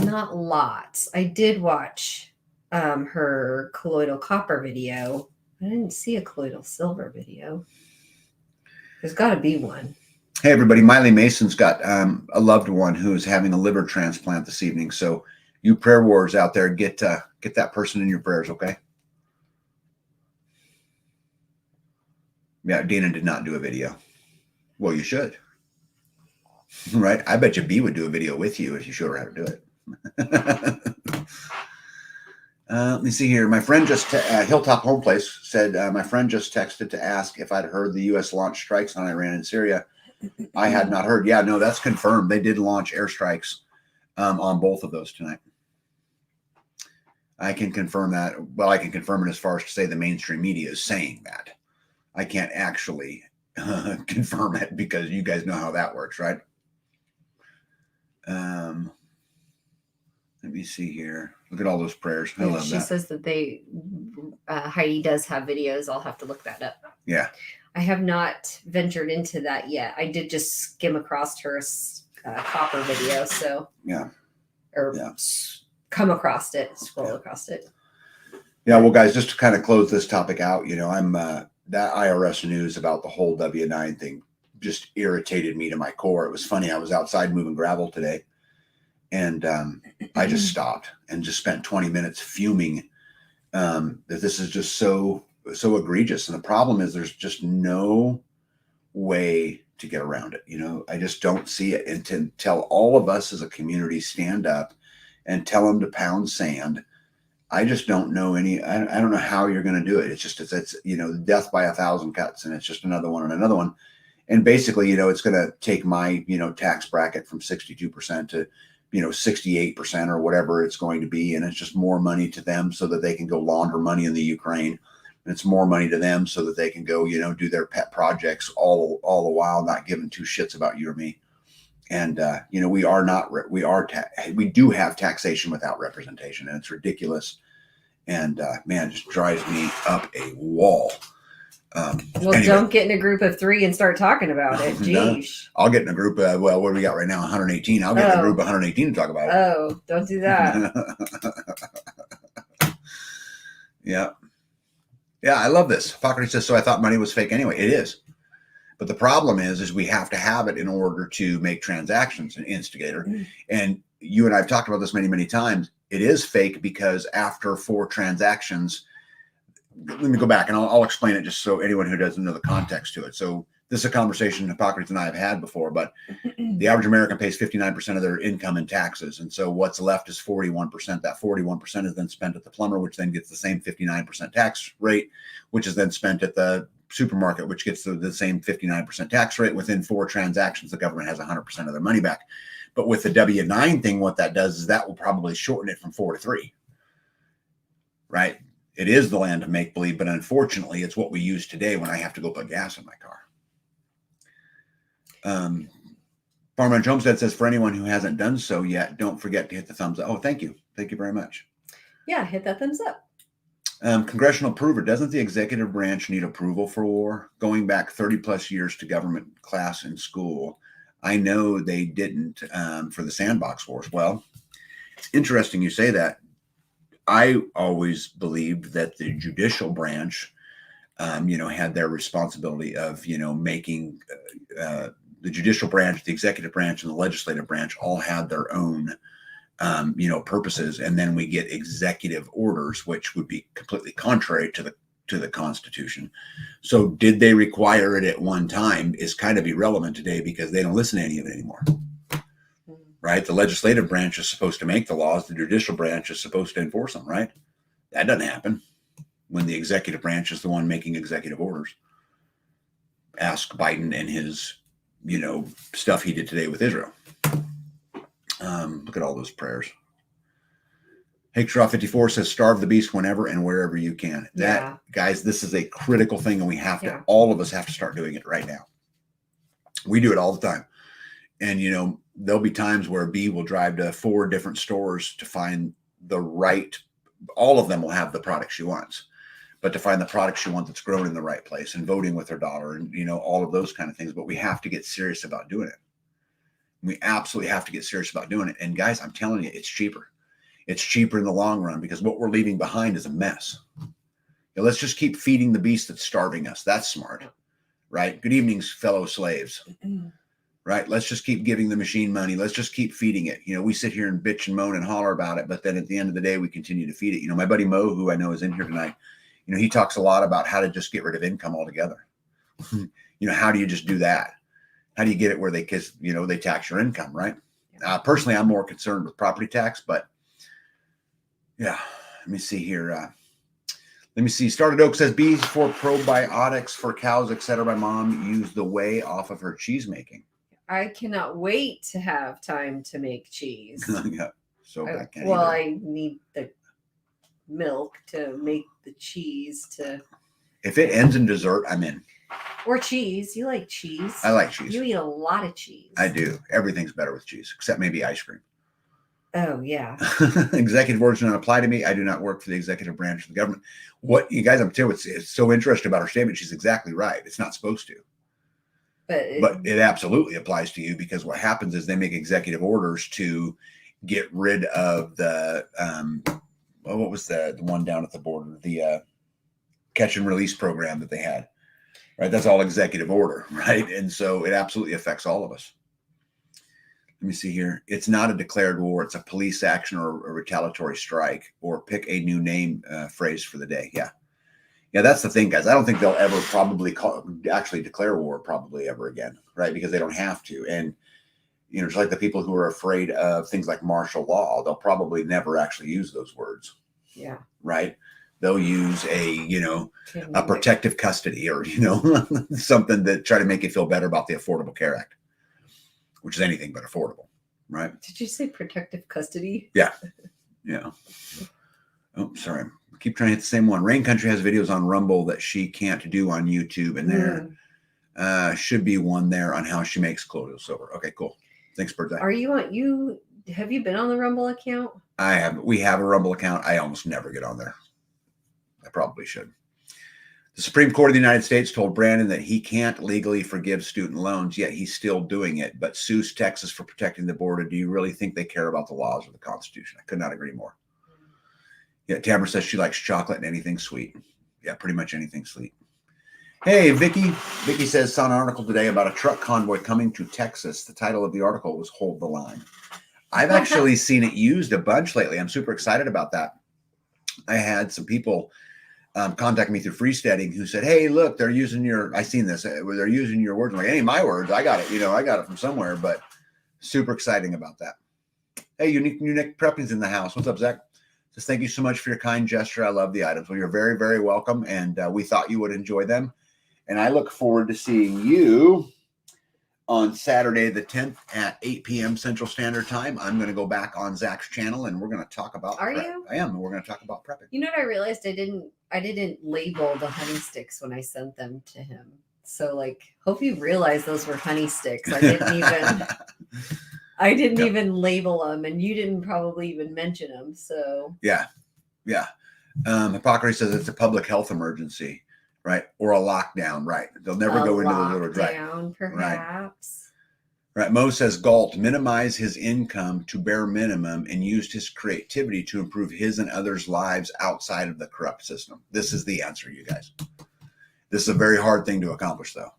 Not lots. I did watch her colloidal copper video. I didn't see a colloidal silver video. There's got to be one. Hey, everybody. Miley Mason's got a loved one who is having a liver transplant this evening. So you prayer warriors out there, get that person in your prayers, okay? Yeah, Dana did not do a video. Well, you should. Right? I bet you B would do a video with you if you showed her how to do it. Let me see here. My friend Hilltop Home Place said, my friend just texted to ask if I'd heard the U.S. launch strikes on Iran and Syria. I had not heard. Yeah, no, that's confirmed. They did launch airstrikes on both of those tonight. I can confirm that. Well, I can confirm it as far as to say the mainstream media is saying that. I can't actually confirm it because you guys know how that works, right? Let me see here. Look at all those prayers. I love that. She says that Heidi does have videos. I'll have to look that up. Yeah. I have not ventured into that yet. I did just skim across her copper video. So come across it, scroll across it. Yeah. Well, guys, just to kind of close this topic out, I'm that IRS news about the whole W-9 thing just irritated me to my core. It was funny. I was outside moving gravel today. And I just stopped and just spent 20 minutes fuming that this is just so egregious. And the problem is there's just no way to get around it. I just don't see it. And to tell all of us as a community, stand up and tell them to pound sand. I just don't know I don't know how you're going to do it. It's death by 1,000 cuts, and it's just another one and another one. And basically, it's going to take my, tax bracket from 62% to, 68% or whatever it's going to be. And it's just more money to them so that they can go launder money in the Ukraine. And it's more money to them so that they can go, do their pet projects all the while not giving two shits about you or me. And, we do have taxation without representation, and it's ridiculous. And, man, it just drives me up a wall. Anyway. Don't get in a group of 3 and start talking about it. Jeez. No, I'll get in a group. What do we got right now? 118. I'll get in a group of 118 to talk about it. Oh, don't do that. Yeah. Yeah, I love this. Hippocrates says, so I thought money was fake anyway. It is. But the problem is we have to have it in order to make transactions, an instigator. Mm. And you and I have talked about this many, many times. It is fake because after 4 transactions, let me go back and I'll explain it just so anyone who doesn't know the context to it. So this is a conversation Hippocrates and I have had before, but the average American pays 59% of their income in taxes. And so what's left is 41%. That 41% is then spent at the plumber, which then gets the same 59% tax rate, which is then spent at the supermarket, which gets the same 59% tax rate. Within 4 transactions, the government has 100% of their money back. But with the W-9 thing, what that does is that will probably shorten it from 4 to 3, right? It is the land of make-believe, but unfortunately, it's what we use today when I have to go put gas in my car. Farmer Homestead says, for anyone who hasn't done so yet, don't forget to hit the thumbs up. Oh, thank you. Thank you very much. Yeah, hit that thumbs up. Congressional approval. Doesn't the executive branch need approval for war? Going back 30 plus years to government class in school, I know they didn't for the sandbox wars. Well, it's interesting you say that. I always believed that the judicial branch, had their responsibility of, making the judicial branch, the executive branch, and the legislative branch all had their own, purposes. And then we get executive orders, which would be completely contrary to the Constitution. So did they require it at one time is kind of irrelevant today because they don't listen to any of it anymore. Right? The legislative branch is supposed to make the laws. The judicial branch is supposed to enforce them, right? That doesn't happen when the executive branch is the one making executive orders. Ask Biden and his, stuff he did today with Israel. Look at all those prayers. Straw54 says, starve the beast whenever and wherever you can. Guys, this is a critical thing, and we have to, all of us have to start doing it right now. We do it all the time. And, there'll be times where B will drive to 4 different stores to find the right, all of them will have the product she wants, but to find the product she wants that's grown in the right place, and voting with her daughter, and, all of those kind of things. But we have to get serious about doing it. We absolutely have to get serious about doing it. And guys, I'm telling you, it's cheaper. It's cheaper in the long run because what we're leaving behind is a mess. Let's just keep feeding the beast that's starving us. That's smart, right? Good evening, fellow slaves. Right? Let's just keep giving the machine money. Let's just keep feeding it. We sit here and bitch and moan and holler about it, but then at the end of the day, we continue to feed it. My buddy Mo, who I know is in here tonight, he talks a lot about how to just get rid of income altogether. How do you just do that? How do you get it where they tax your income, right? Personally, I'm more concerned with property tax, but yeah, let me see here. Started Oak says, bees for probiotics for cows, etc. My mom used the whey off of her cheese making. I cannot wait to have time to make cheese. Yeah, so I need the milk to make the cheese. If it ends in dessert, I'm in. Or cheese. You like cheese? I like cheese. You eat a lot of cheese. I do. Everything's better with cheese, except maybe ice cream. Oh, yeah. Executive orders do not apply to me. I do not work for the executive branch of the government. What you guys, I'm telling you, it's so interesting about her statement. She's exactly right. It's not supposed to. But it absolutely applies to you, because what happens is they make executive orders to get rid of the, what was the one down at the border? The catch and release program that they had, right? That's all executive order, right? And so it absolutely affects all of us. Let me see here. It's not a declared war. It's a police action or a retaliatory strike, or pick a new name phrase for the day. Yeah. Yeah, that's the thing, guys. I don't think they'll ever probably actually declare war probably ever again, right? Because they don't have to. And, just like the people who are afraid of things like martial law, they'll probably never actually use those words. Yeah. Right. They'll use a protective custody or, something that try to make you feel better about the Affordable Care Act, which is anything but affordable. Right. Did you say protective custody? Yeah. Yeah. Oh, sorry. Keep trying to hit the same one. Rain Country has videos on Rumble that she can't do on YouTube, and there should be one there on how she makes colloidal silver. Okay, cool. Thanks, Birthday. Are you on have you been on the Rumble account? I have. We have a Rumble account. I almost never get on there. I probably should. The Supreme Court of the United States told Brandon that he can't legally forgive student loans, yet he's still doing it, but sues Texas for protecting the border. Do you really think they care about the laws or the Constitution? I could not agree more. Yeah, Tamara says she likes chocolate and anything sweet. Yeah, pretty much anything sweet. Hey, Vicky. Vicky says, saw an article today about a truck convoy coming to Texas. The title of the article was Hold the Line. I've actually seen it used a bunch lately. I'm super excited about that. I had some people contact me through Freesteading who said, hey, look, they're using I seen this. They're using your words. I'm like, hey, my words. I got it. I got it from somewhere, but super exciting about that. Hey, Unique Prepping's in the house. What's up, Zach? Just thank you so much for your kind gesture. I love the items. Well, you're very, very welcome. And we thought you would enjoy them. And I look forward to seeing you on Saturday, the 10th at 8 p.m. Central Standard Time. I'm going to go back on Zach's channel and we're going to talk about Are you? I am. And we're going to talk about prepping. You know what I realized? I didn't label the honey sticks when I sent them to him. So hope you realize those were honey sticks. I didn't even label them, and you didn't probably even mention them. So yeah. Hippocrates says it's a public health emergency, right? Or a lockdown, right? They'll never go into the words, right? Lockdown, perhaps. Right. Mo says Galt minimized his income to bare minimum and used his creativity to improve his and others' lives outside of the corrupt system. This is the answer, you guys. This is a very hard thing to accomplish, though.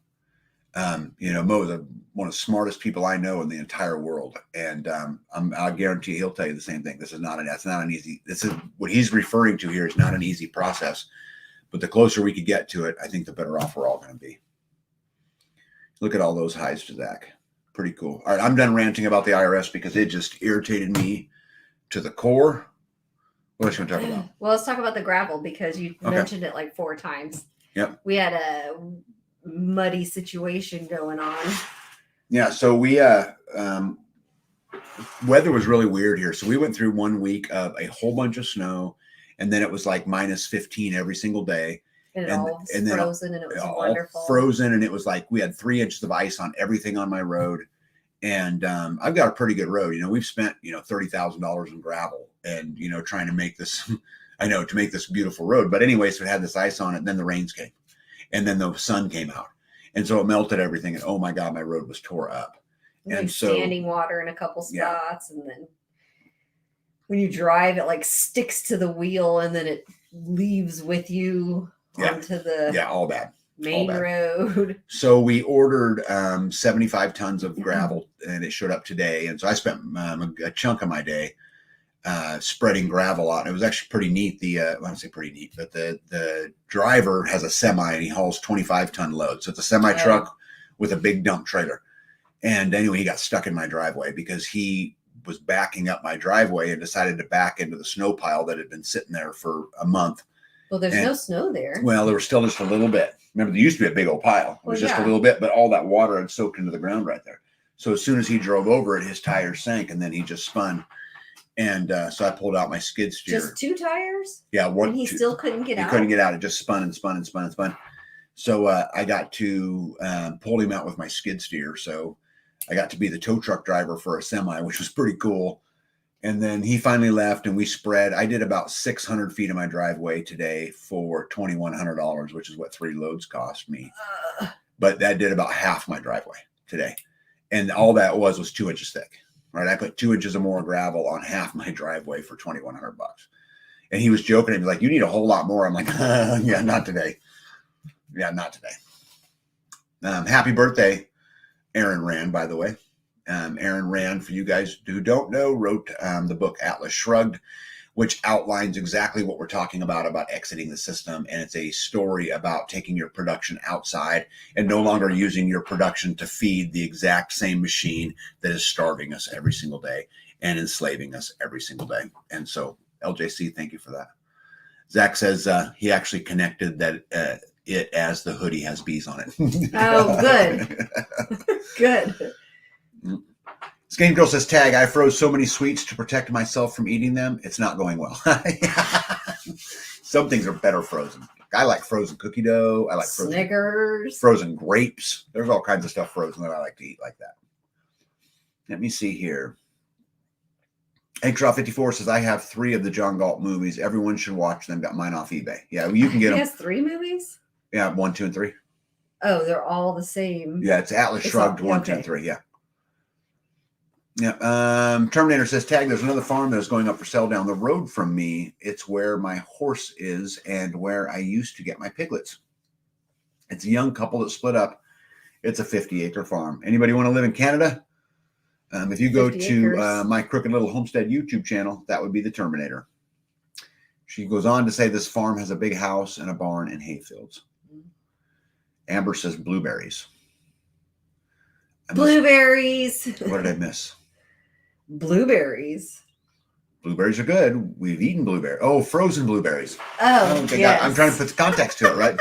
Mo is one of the smartest people I know in the entire world. And I guarantee he'll tell you the same thing. This is what he's referring to here is not an easy process, but the closer we could get to it, I think the better off we're all going to be. Look at all those highs to Zach. Pretty cool. All right. I'm done ranting about the IRS because it just irritated me to the core. What else you want to talk about? Well, let's talk about the gravel because you mentioned it 4 times. Yep. We had a muddy situation going on. Yeah, so we weather was really weird here. So we went through 1 week of a whole bunch of snow, and then it was like minus 15 every single day. And it all was frozen, and it was wonderful. Frozen, and it was like we had 3 inches of ice on everything on my road. And I've got a pretty good road. We've spent $30,000 in gravel, and trying to make this. I know, to make this beautiful road. But anyway, so it had this ice on it, and then the rains came. And then the sun came out. And so it melted everything. And oh my God, my road was tore up. And so standing water in a couple spots. Yeah. And then when you drive, it sticks to the wheel and then it leaves with you onto the all bad. main road. So we ordered 75 tons of gravel and it showed up today. And so I spent a chunk of my day spreading gravel out. It was actually pretty neat. I don't say pretty neat, but the driver has a semi and he hauls 25-ton loads. So it's a semi truck with a big dump trailer. And anyway, he got stuck in my driveway because he was backing up my driveway and decided to back into the snow pile that had been sitting there for a month. Well, there's no snow there. Well, there was still just a little bit. Remember, there used to be a big old pile. It was just a little bit, but all that water had soaked into the ground right there. So as soon as he drove over it, his tires sank and then he just spun. And so I pulled out my skid steer. Just 2 tires? Yeah. And he still couldn't get out? He couldn't get out. It just spun and spun and spun and spun. So I got to pull him out with my skid steer. So I got to be the tow truck driver for a semi, which was pretty cool. And then he finally left and we spread. I did about 600 feet of my driveway today for $2,100, which is what 3 loads cost me. But that did about half my driveway today. And all that was 2 inches thick. Right, I put 2 inches or more gravel on half my driveway for $2,100. And he was joking. He was like, "You need a whole lot more." I'm like, "Yeah, not today. Yeah, not today." Happy birthday, Aaron Rand, by the way. Aaron Rand, for you guys who don't know, wrote the book Atlas Shrugged, which outlines exactly what we're talking about exiting the system. And it's a story about taking your production outside and no longer using your production to feed the exact same machine that is starving us every single day and enslaving us every single day. And so, LJC, thank you for that. Zach says he actually connected that it as the hoodie has bees on it. Oh, good. Good. Skin Girl says, tag, I froze so many sweets to protect myself from eating them. It's not going well. Some things are better frozen. I like frozen cookie dough. I like Snickers. Frozen grapes. There's all kinds of stuff frozen that I like to eat like that. Let me see here. Eggshaw54 says, I have 3 of the John Galt movies. Everyone should watch them. Got mine off eBay. Yeah, you can get them. He has 3 movies? Yeah, 1, 2, and 3. Oh, they're all the same. Yeah, it's Atlas Shrugged, 1, 2, and 3. Yeah. Yeah. Terminator says, tag, there's another farm that is going up for sale down the road from me. It's where my horse is and where I used to get my piglets. It's a young couple that split up. It's a 50-acre farm. Anybody want to live in Canada? If you go to my Crooked Little Homestead YouTube channel, that would be the Terminator. She goes on to say this farm has a big house and a barn and hay fields. Amber says blueberries. Blueberries. What did I miss? Blueberries. Blueberries are good. We've eaten blueberries. Oh, frozen blueberries. Oh, yes. I'm trying to put the context to it, right?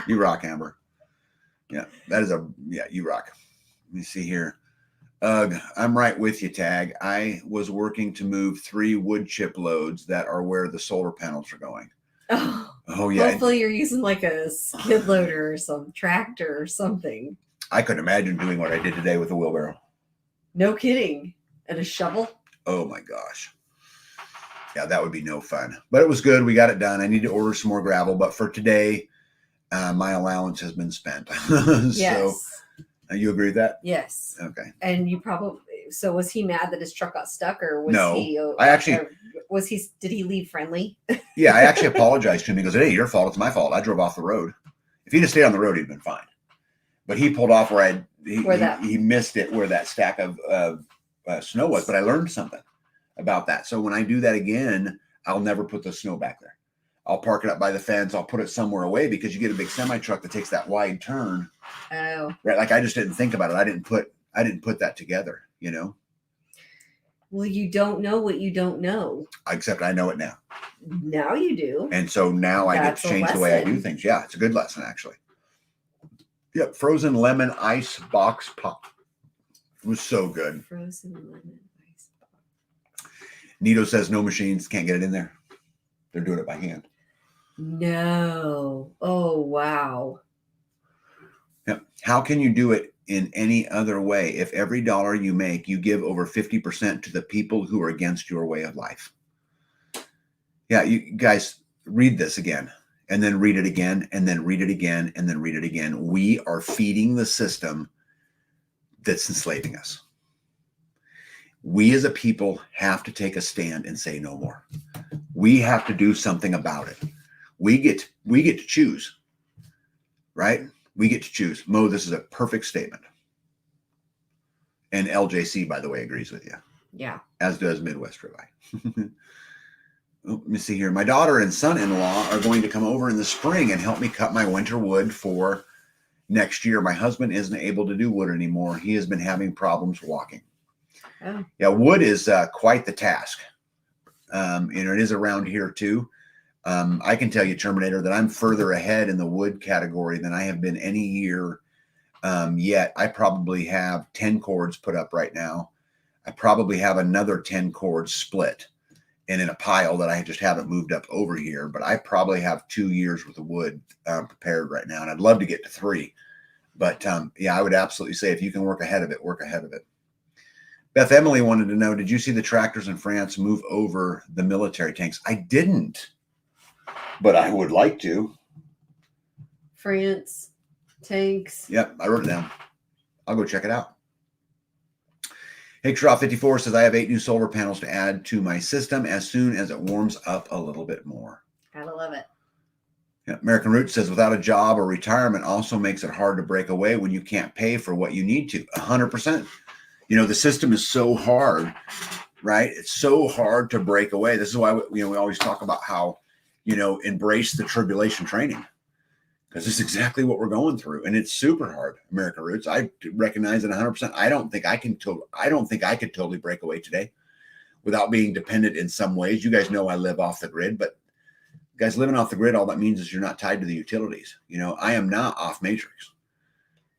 You rock, Amber. Yeah, you rock. Let me see here. I'm right with you, Tag. I was working to move 3 wood chip loads that are where the solar panels are going. Oh yeah. Hopefully you're using like a skid loader or some tractor or something. I couldn't imagine doing what I did today with a wheelbarrow. No kidding. And a shovel? Oh my gosh. Yeah, that would be no fun. But it was good. We got it done. I need to order some more gravel. But for today, my allowance has been spent. Yes. So you agree with that? Yes. Okay. And you probably, so was he mad that his truck got stuck or was did he leave friendly? Yeah, I actually apologized to him. He goes, hey, your fault. It's my fault. I drove off the road. If he'd have stayed on the road, he'd been fine. But he pulled off where he missed it where that stack of snow was. But I learned something about that. So when I do that again, I'll never put the snow back there. I'll park it up by the fence. I'll put it somewhere away because you get a big semi truck that takes that wide turn. Oh, right. Like I just didn't think about it. I didn't put that together, you know? Well, you don't know what you don't know. Except I know it now. Now you do. And so now I get to change the way I do things. Yeah, it's a good lesson, actually. Yep. Frozen lemon ice box pop. It was so good. Frozen lemon ice box. Nito says no machines. Can't get it in there. They're doing it by hand. No. Oh, wow. Yep. How can you do it in any other way? If every dollar you make, you give over 50% to the people who are against your way of life. Yeah, you guys read this again and then read it again and then read it again and then read it again. We are feeding the system that's enslaving us. We as a people have to take a stand and say no more. We have to do something about it. We get to choose, right? We get to choose. Mo, this is a perfect statement. And LJC, by the way, agrees with you. Yeah. As does Midwest Ribeye. Let me see here. My daughter and son-in-law are going to come over in the spring and help me cut my winter wood for next year. My husband isn't able to do wood anymore. He has been having problems walking. Oh. Yeah, wood is quite the task. It is around here too. I can tell you, Terminator, that I'm further ahead in the wood category than I have been any year yet. I probably have 10 cords put up right now. I probably have another 10 cords split and in a pile that I just haven't moved up over here. But I probably have 2 years worth of wood prepared right now. And I'd love to get to 3. But yeah, I would absolutely say if you can work ahead of it, work ahead of it. Beth Emily wanted to know, did you see the tractors in France move over the military tanks? I didn't, but I would like to. France, tanks. Yep, I wrote it down. I'll go check it out. Hickshaw54 says, I have 8 new solar panels to add to my system as soon as it warms up a little bit more. Gotta love it. Yeah, American Root says, without a job or retirement also makes it hard to break away when you can't pay for what you need to. 100%. You know, the system is so hard right? It's so hard to break away. This is why we always talk about how, embrace the tribulation training, because it's exactly what we're going through, and it's super hard. American Roots, I recognize it 100%. I don't think I could totally break away today without being dependent in some ways. You guys know I live off the grid, but guys, living off the grid, all that means is you're not tied to the utilities. I am not off matrix.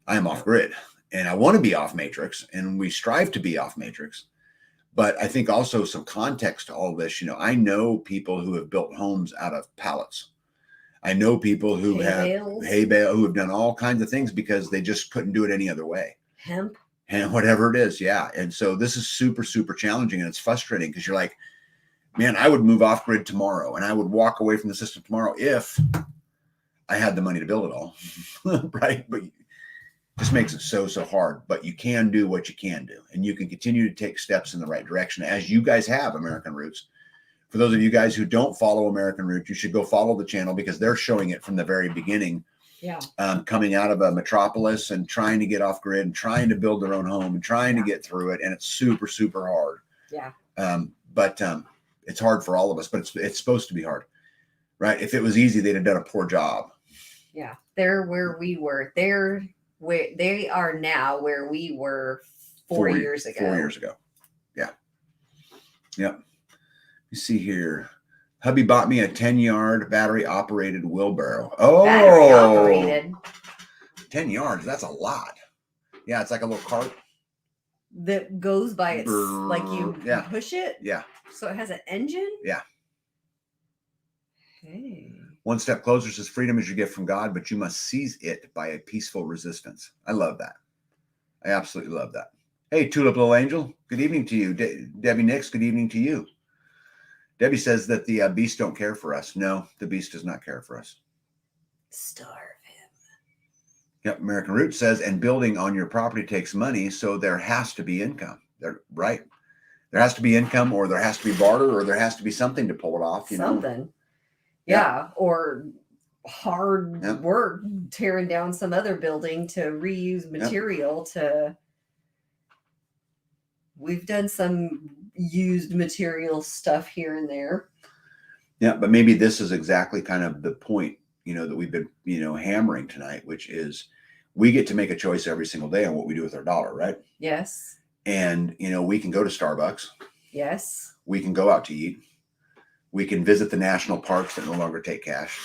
I am off grid, and I want to be off matrix, and we strive to be off matrix. But I think also some context to all this. I know people who have built homes out of pallets. I know people who have hay bale, who have done all kinds of things because they just couldn't do it any other way. Hemp. And whatever it is. Yeah. And so this is super, super challenging, and it's frustrating because you're like, man, I would move off grid tomorrow and I would walk away from the system tomorrow if I had the money to build it all. Right. But it just makes it so hard. But you can do what you can do, and you can continue to take steps in the right direction, as you guys have, American Roots. For those of you guys who don't follow American Roots, you should go follow the channel, because they're showing it from the very beginning. Yeah. Coming out of a metropolis and trying to get off grid and trying to build their own home and trying to get through it. And it's super, super hard. Yeah. But it's hard for all of us, but it's supposed to be hard, right? If it was easy, they'd have done a poor job. Yeah. They're where we were. They're where they are now, where we were 4 years ago. 4 years ago. Yeah. Yep. You see here. Hubby bought me a 10-yard battery-operated wheelbarrow. Oh, battery-operated. 10 yards. That's a lot. Yeah, it's like a little cart that goes by its, like you push it. Yeah. So it has an engine. Yeah. Hey. One step closer says, freedom is your gift from God, but you must seize it by a peaceful resistance. I love that. I absolutely love that. Hey, Tulip Little Angel. Good evening to you. Debbie Nix, good evening to you. Debbie says that the beast don't care for us. No, the beast does not care for us. Starve him. Yep. American Root says, and building on your property takes money, so there has to be income. Right. There has to be income, or there has to be barter, or there has to be something to pull it off. Something. Yeah. Or hard work tearing down some other building to reuse material We've done some used material stuff here and there. Yeah, but maybe this is exactly kind of the point, that we've been, hammering tonight, which is we get to make a choice every single day on what we do with our dollar, right? Yes. And, we can go to Starbucks. Yes. We can go out to eat. We can visit the national parks that no longer take cash.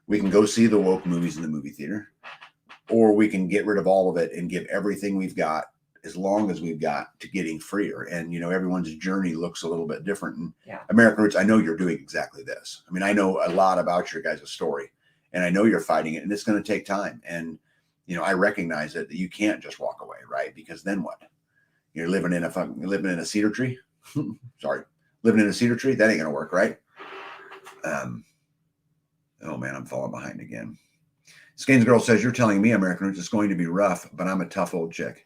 We can go see the woke movies in the movie theater, or we can get rid of all of it and give everything we've got, as long as we've got, to getting freer. And, everyone's journey looks a little bit different. And American Roots, I know you're doing exactly this. I mean, I know a lot about your guys' story, and I know you're fighting it, and it's going to take time. And, I recognize that you can't just walk away, right? Because then what? You're living in a cedar tree. Sorry. Living in a cedar tree. That ain't going to work, right? Oh man, I'm falling behind again. Skanes Girl says, you're telling me, American Roots, it's going to be rough, but I'm a tough old chick.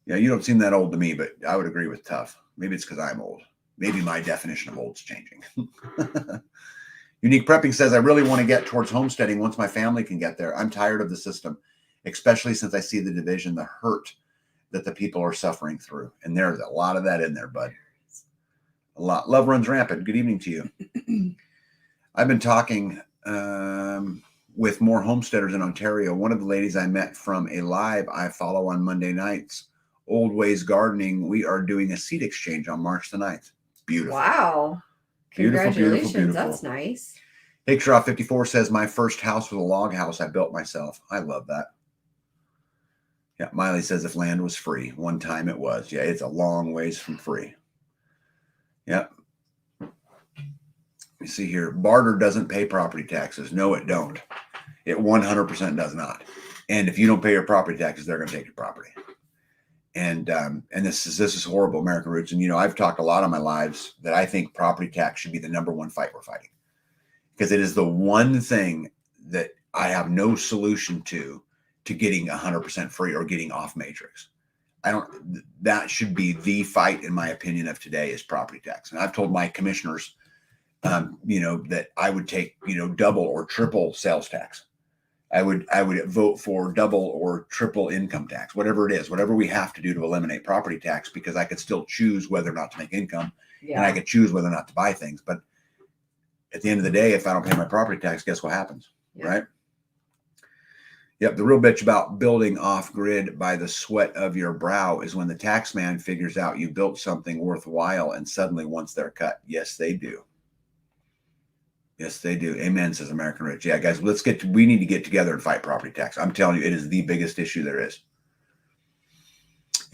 Yeah, you don't seem that old to me, but I would agree with tough. Maybe it's because I'm old. Maybe my definition of old's changing. Unique Prepping says, I really want to get towards homesteading once my family can get there. I'm tired of the system, especially since I see the division, the hurt that the people are suffering through. And there's a lot of that in there, bud. A lot. Love runs rampant. Good evening to you. I've been talking with more homesteaders in Ontario. One of the ladies I met from a live I follow on Monday nights, Old Ways Gardening, we are doing a seed exchange on March the 9th. Beautiful. Wow. Congratulations. Beautiful. That's nice. Hickshaw 54 says, my first house was a log house I built myself. I love that. Yeah, Miley says, if land was free. One time it was. Yeah, it's a long ways from free. Yep. You see here, barter doesn't pay property taxes. No, it don't. It 100% does not. And if you don't pay your property taxes, they're going to take your property. And this is horrible, American Roots. And, I've talked a lot on my lives that I think property tax should be the number one fight we're fighting, because it is the one thing that I have no solution to getting 100% free or getting off matrix. That should be the fight, in my opinion, of today, is property tax. And I've told my commissioners, that I would take, double or triple sales tax. I would vote for double or triple income tax, whatever it is, whatever we have to do to eliminate property tax, because I could still choose whether or not to make income, and I could choose whether or not to buy things. But at the end of the day, if I don't pay my property tax, guess what happens, right? Yep. The real bitch about building off grid by the sweat of your brow is when the tax man figures out you built something worthwhile and suddenly wants their cut. Yes, they do. Yes, they do. Amen, says American Rich. Yeah, guys, we need to get together and fight property tax. I'm telling you, it is the biggest issue there is.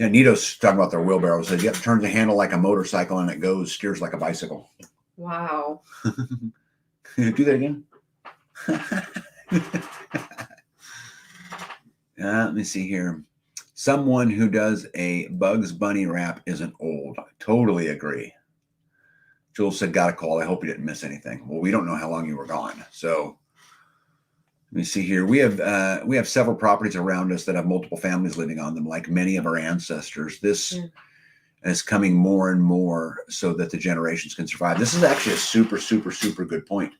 Yeah, Nito's talking about their wheelbarrow. Says, yep, turns the handle like a motorcycle and it goes, steers like a bicycle. Wow. Do that again. Let me see here. Someone who does a Bugs Bunny rap isn't old. I totally agree. Jules said, got a call. I hope you didn't miss anything. Well, we don't know how long you were gone. So let me see here. We have several properties around us that have multiple families living on them, like many of our ancestors. This is coming more and more so that the generations can survive. This is actually a super, super, super good point.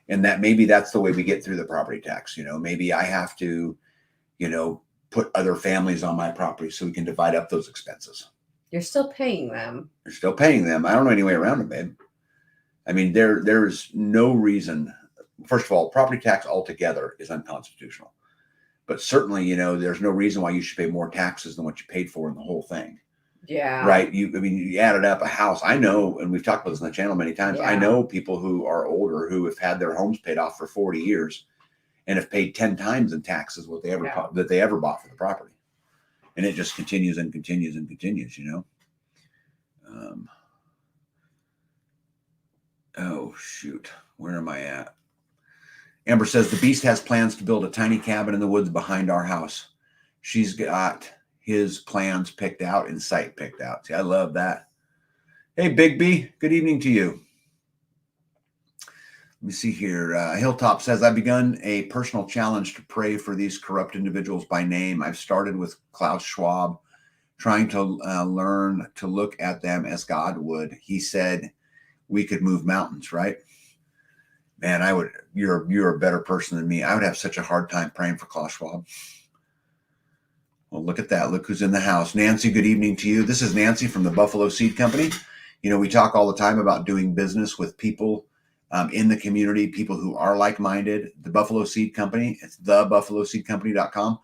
And that maybe that's the way we get through the property tax. Maybe I have to, put other families on my property so we can divide up those expenses. You're still paying them. You're still paying them. I don't know any way around it, babe. I mean, there's no reason. First of all, property tax altogether is unconstitutional. But certainly, there's no reason why you should pay more taxes than what you paid for in the whole thing. Yeah. Right. You added up a house. I know, and we've talked about this on the channel many times. Yeah. I know people who are older who have had their homes paid off for 40 years and have paid 10 times in taxes what they ever that they ever bought for the property. And it just continues and continues and continues, Oh, shoot. Where am I at? Amber says, the beast has plans to build a tiny cabin in the woods behind our house. She's got his plans picked out and site picked out. See, I love that. Hey, Big B, good evening to you. Let me see here. Hilltop says, I've begun a personal challenge to pray for these corrupt individuals by name. I've started with Klaus Schwab, trying to learn to look at them as God would. He said we could move mountains, right? Man, you're a better person than me. I would have such a hard time praying for Klaus Schwab. Well, look at that. Look who's in the house. Nancy, good evening to you. This is Nancy from the Buffalo Seed Company. We talk all the time about doing business with people in the community, people who are like-minded. The Buffalo Seed Company, it's thebuffaloseedcompany.com.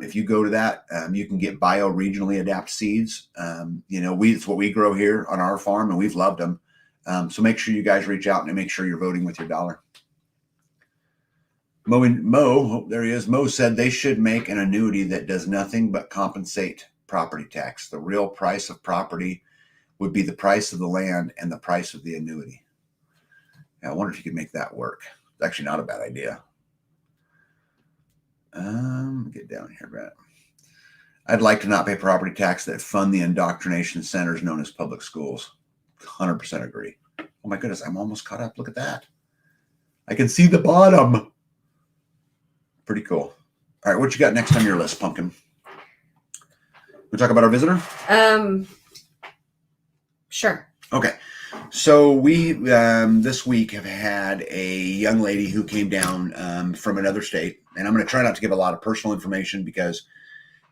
If you go to that, you can get bio-regionally adapt seeds. It's what we grow here on our farm, and we've loved them. So make sure you guys reach out and make sure you're voting with your dollar. Mo, there he is. Mo said they should make an annuity that does nothing but compensate property tax. The real price of property would be the price of the land and the price of the annuity. Yeah, I wonder if you could make that work. It's actually not a bad idea. Get down here, Brett. I'd like to not pay property tax that fund the indoctrination centers known as public schools. 100% agree. Oh my goodness, I'm almost caught up. Look at that. I can see the bottom. Pretty cool. All right, what you got next on your list, Pumpkin? We talk about our visitor? Sure. Okay. So we this week have had a young lady who came down from another state, and I'm going to try not to give a lot of personal information because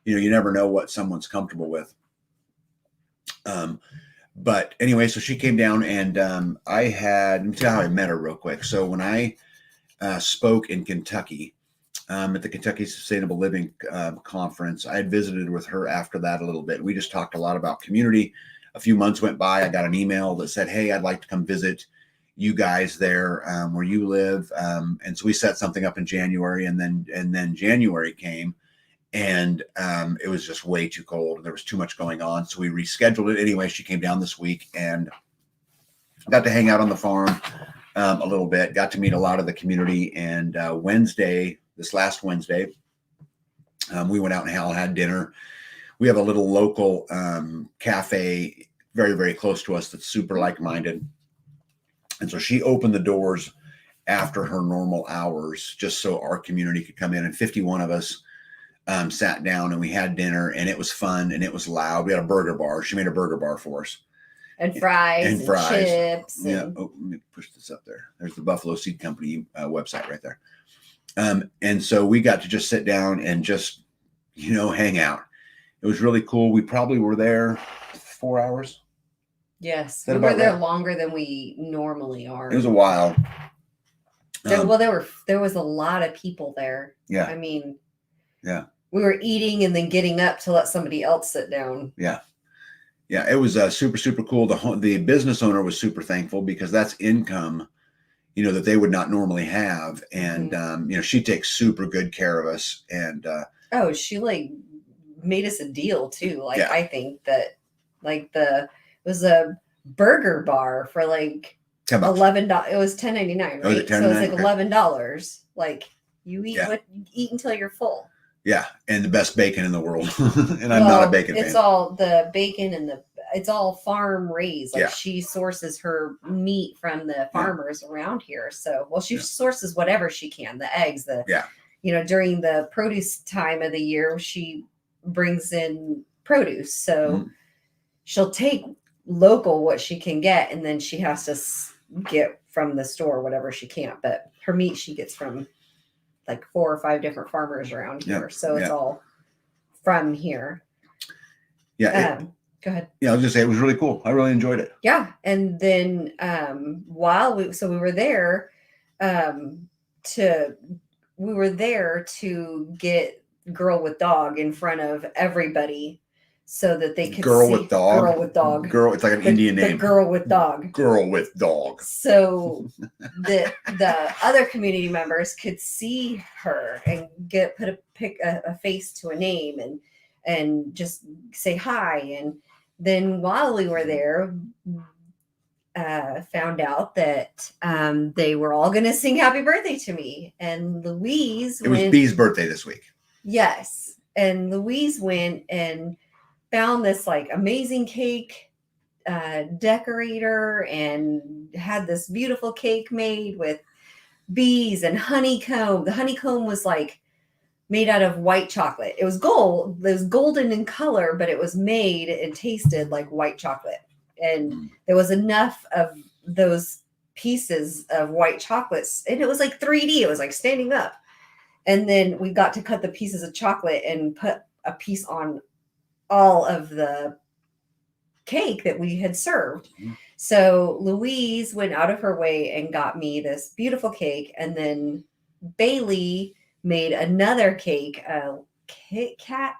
you never know what someone's comfortable with. But anyway, so she came down, and let me tell you how I met her real quick. So when I spoke in Kentucky at the Kentucky Sustainable Living Conference, I had visited with her after that a little bit. We just talked a lot about community. A few months went by. I got an email that said, hey, I'd like to come visit you guys there where you live. And so we set something up in January, and then January came, and it was just way too cold and there was too much going on. So we rescheduled it. Anyway, she came down this week and got to hang out on the farm a little bit, got to meet a lot of the community. And this last Wednesday, we went out and had dinner. We have a little local cafe very, very close to us that's super like-minded. And so she opened the doors after her normal hours just so our community could come in. And 51 of us sat down and we had dinner, and it was fun and it was loud. We had a burger bar. She made a burger bar for us. And fries and chips. Yeah. Oh, let me push this up there. There's the Buffalo Seed Company website right there. And so we got to just sit down and just, hang out. It was really cool. We probably were there 4 hours. Yes, we were there longer than we normally are. It was a while. There was a lot of people there. Yeah. I mean, yeah. We were eating and then getting up to let somebody else sit down. Yeah. Yeah. It was super, super cool. The business owner was super thankful because that's income, that they would not normally have. And, she takes super good care of us. And, she made us a deal too. I think that it was a burger bar for $11. It was $10.99, right? Oh, so it was like $11. You eat until you're full. Yeah, and the best bacon in the world. And I'm not a bacon fan. It's all the bacon and it's all farm raised. She sources her meat from the farmers around here. So, she sources whatever she can. The eggs, during the produce time of the year, she brings in produce. So she'll take local what she can get, and then she has to get from the store whatever she can't. But her meat she gets from 4 or 5 different farmers around here. So it's all from here. Yeah. Go ahead. Yeah, I was just saying it was really cool. I really enjoyed it. Yeah. And then we were there to get Girl with Dog in front of everybody so that they could Girl see with Dog. Girl with Dog. Girl, it's like an Indian name. Girl with Dog. Girl with Dog. So the other community members could see her and put a face to a name and just say hi. And then while we were there, found out that they were all going to sing happy birthday to me. And Louise It was Bee's birthday this week. Yes. And Louise went and found this amazing cake decorator and had this beautiful cake made with bees and honeycomb. The honeycomb was made out of white chocolate. It was gold. It was golden in color, but it was made and tasted like white chocolate. And there was enough of those pieces of white chocolates, and it was 3D. It was standing up. And then we got to cut the pieces of chocolate and put a piece on all of the cake that we had served. So Louise went out of her way and got me this beautiful cake. And then Bailey made another cake, Kit Kat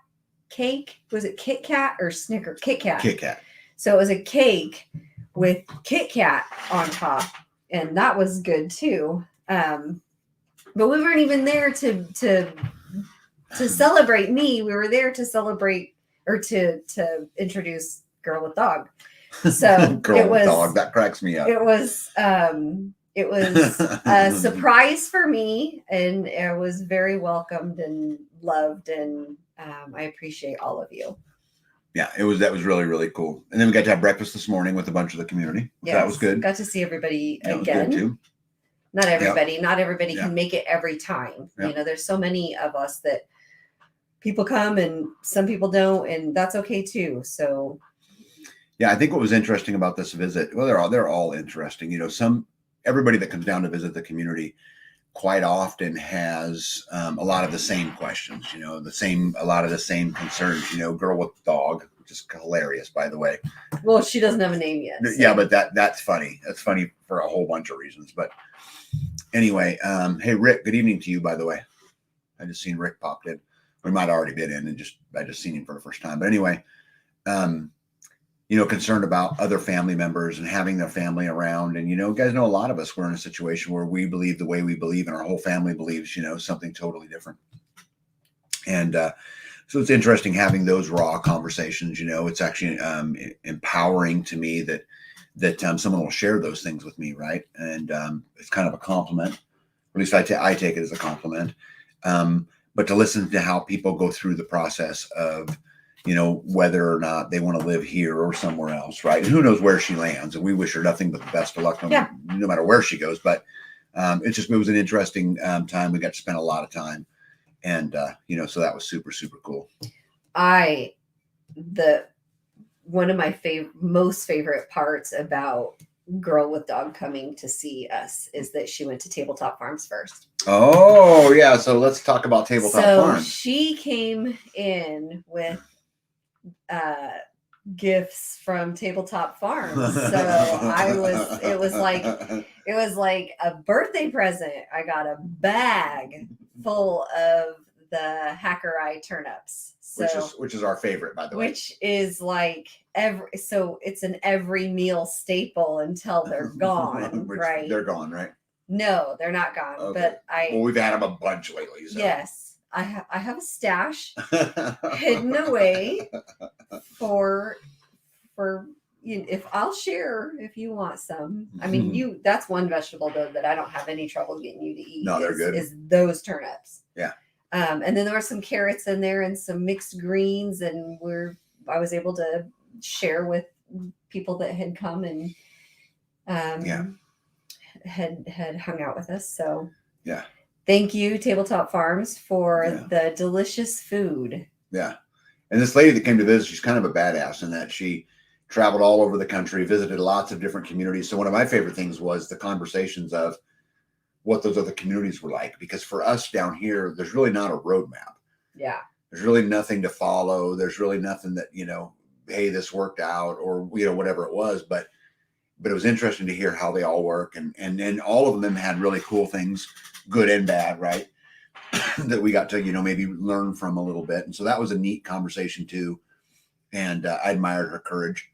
cake. Was it Kit Kat or Snicker? Kit Kat. Kit Kat. So it was a cake with Kit Kat on top. And that was good too. But we weren't even there to celebrate me. We were there to celebrate or to introduce Girl with Dog. So Girl with Dog, that cracks me up. It was a surprise for me, and I was very welcomed and loved, and I appreciate all of you. Yeah, that was really, really cool. And then we got to have breakfast this morning with a bunch of the community. Yes, that was good. Got to see everybody again. Was good too. Not everybody. Not everybody can make it every time. There's so many of us that people come and some people don't, and that's okay too. So yeah, I think what was interesting about this visit, well, they're all interesting. Everybody that comes down to visit the community quite often has a lot of the same questions, a lot of the same concerns, Girl with Dog, which is hilarious, by the way. Well, she doesn't have a name yet. So. Yeah, but that's funny. That's funny for a whole bunch of reasons. But anyway, hey, Rick, good evening to you, by the way. I just seen Rick popped in. We might have already been in and I just seen him for the first time. But anyway, concerned about other family members and having their family around. And, you guys know a lot of us, we're in a situation where we believe the way we believe and our whole family believes, something totally different. And so it's interesting having those raw conversations, it's actually empowering to me that someone will share those things with me. Right. And it's kind of a compliment, or at least I take it as a compliment. But to listen to how people go through the process of, whether or not they want to live here or somewhere else, right? And who knows where she lands. And we wish her nothing but the best of luck no matter where she goes. But it was an interesting time. We got to spend a lot of time. And, so that was super, super cool. One of my most favorite parts about girl with dog coming to see us is that she went to Tabletop Farms first. Oh, yeah. So let's talk about Tabletop Farms. She came in with gifts from Tabletop Farms. So it was like a birthday present. I got a bag full of the Hacker Eye turnips. So, which is our favorite, by the way. Which is like it's an every meal staple until they're gone, right? They're gone, right? No, they're not gone. Okay. But we've had them a bunch lately. So. Yes, I have a stash hidden away for if I'll share if you want some. I mean, that's one vegetable though that I don't have any trouble getting you to eat. No, they're good. Is those turnips? Yeah. And then there were some carrots in there and some mixed greens, and I was able to share with people that had come and had hung out with us. So yeah, thank you, Tabletop Farms, for the delicious food. Yeah, and this lady that came to visit, she's kind of a badass in that she traveled all over the country, visited lots of different communities. So one of my favorite things was the conversations of what those other communities were like, because for us down here, there's really not a roadmap. Yeah. There's really nothing to follow. There's really nothing that, hey, this worked out or, whatever it was. But it was interesting to hear how they all work. And all of them had really cool things, good and bad, right? that we got to, maybe learn from a little bit. And so that was a neat conversation too. And I admired her courage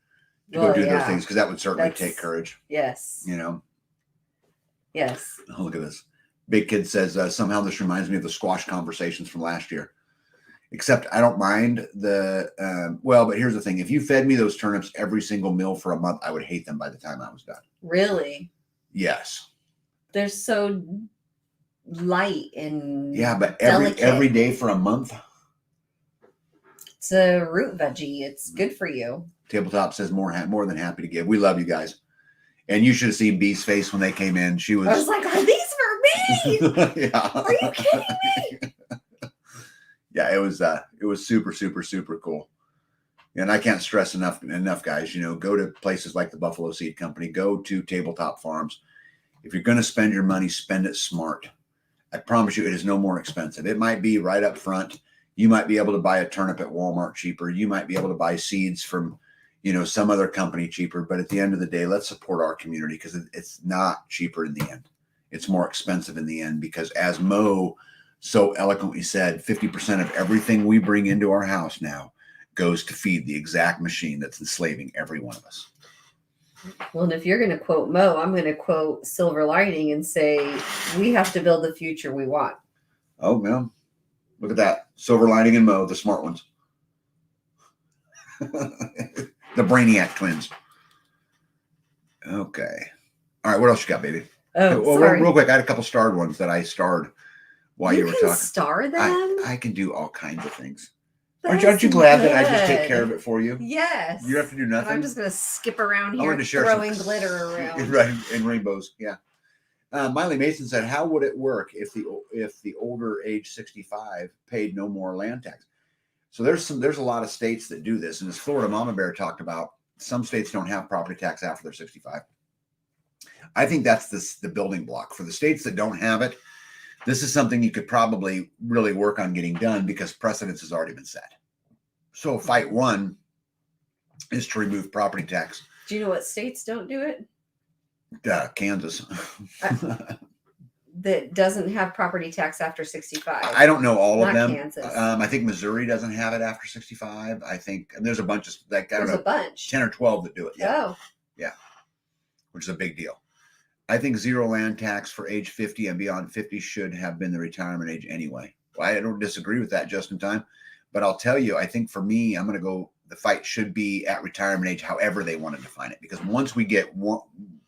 to go do those things, because that would certainly take courage. Yes. Yes. Oh, look at this. Big Kid says, somehow this reminds me of the squash conversations from last year. Except I don't mind but here's the thing. If you fed me those turnips every single meal for a month, I would hate them by the time I was done. Really? Yes. They're so light and but every day for a month. It's a root veggie. It's good for you. Tabletop says more than happy to give. We love you guys. And you should have seen Bee's face when they came in. I was like, are these for me? Yeah. Are you kidding me? Yeah, it was super, super, super cool. And I can't stress enough, guys, go to places like the Buffalo Seed Company, go to Tabletop Farms. If you're going to spend your money, spend it smart. I promise you, it is no more expensive. It might be right up front. You might be able to buy a turnip at Walmart cheaper. You might be able to buy seeds from, some other company cheaper. But at the end of the day, let's support our community, because it's not cheaper in the end. It's more expensive in the end, because as Mo so eloquently said, 50% of everything we bring into our house now goes to feed the exact machine that's enslaving every one of us. Well, and if you're going to quote Mo, I'm going to quote Silver Lining and say, we have to build the future we want. Oh, man. Look at that. Silver Lining and Mo, the smart ones. The Brainiac twins. Okay. All right. What else you got, baby? Oh, sorry. Real quick. I had a couple starred ones that I starred while you were talking. Star them? I can do all kinds of things. Aren't you glad that I just take care of it for you? Yes. You don't have to do nothing. And I'm just going to skip around here throwing glitter around. Right, and rainbows. Yeah. Miley Mason said, how would it work if the older age 65 paid no more land tax? So there's a lot of states that do this. And as Florida Mama Bear talked about, some states don't have property tax after they're 65. I think that's the building block. For the states that don't have it, this is something you could probably really work on getting done, because precedence has already been set. So fight one is to remove property tax. Do you know what states don't do it? Kansas. That doesn't have property tax after 65. I don't know all of them. Kansas. I think Missouri doesn't have it after 65. I think there's a bunch of There's a bunch. 10 or 12 that do it. Yeah. Oh. Yeah. Which is a big deal. I think zero land tax for age 50 and beyond 50 should have been the retirement age anyway. Well, I don't disagree with that just in time, but I'll tell you, I think for me, I'm going to go, the fight should be at retirement age, however they want to define it. Because once we get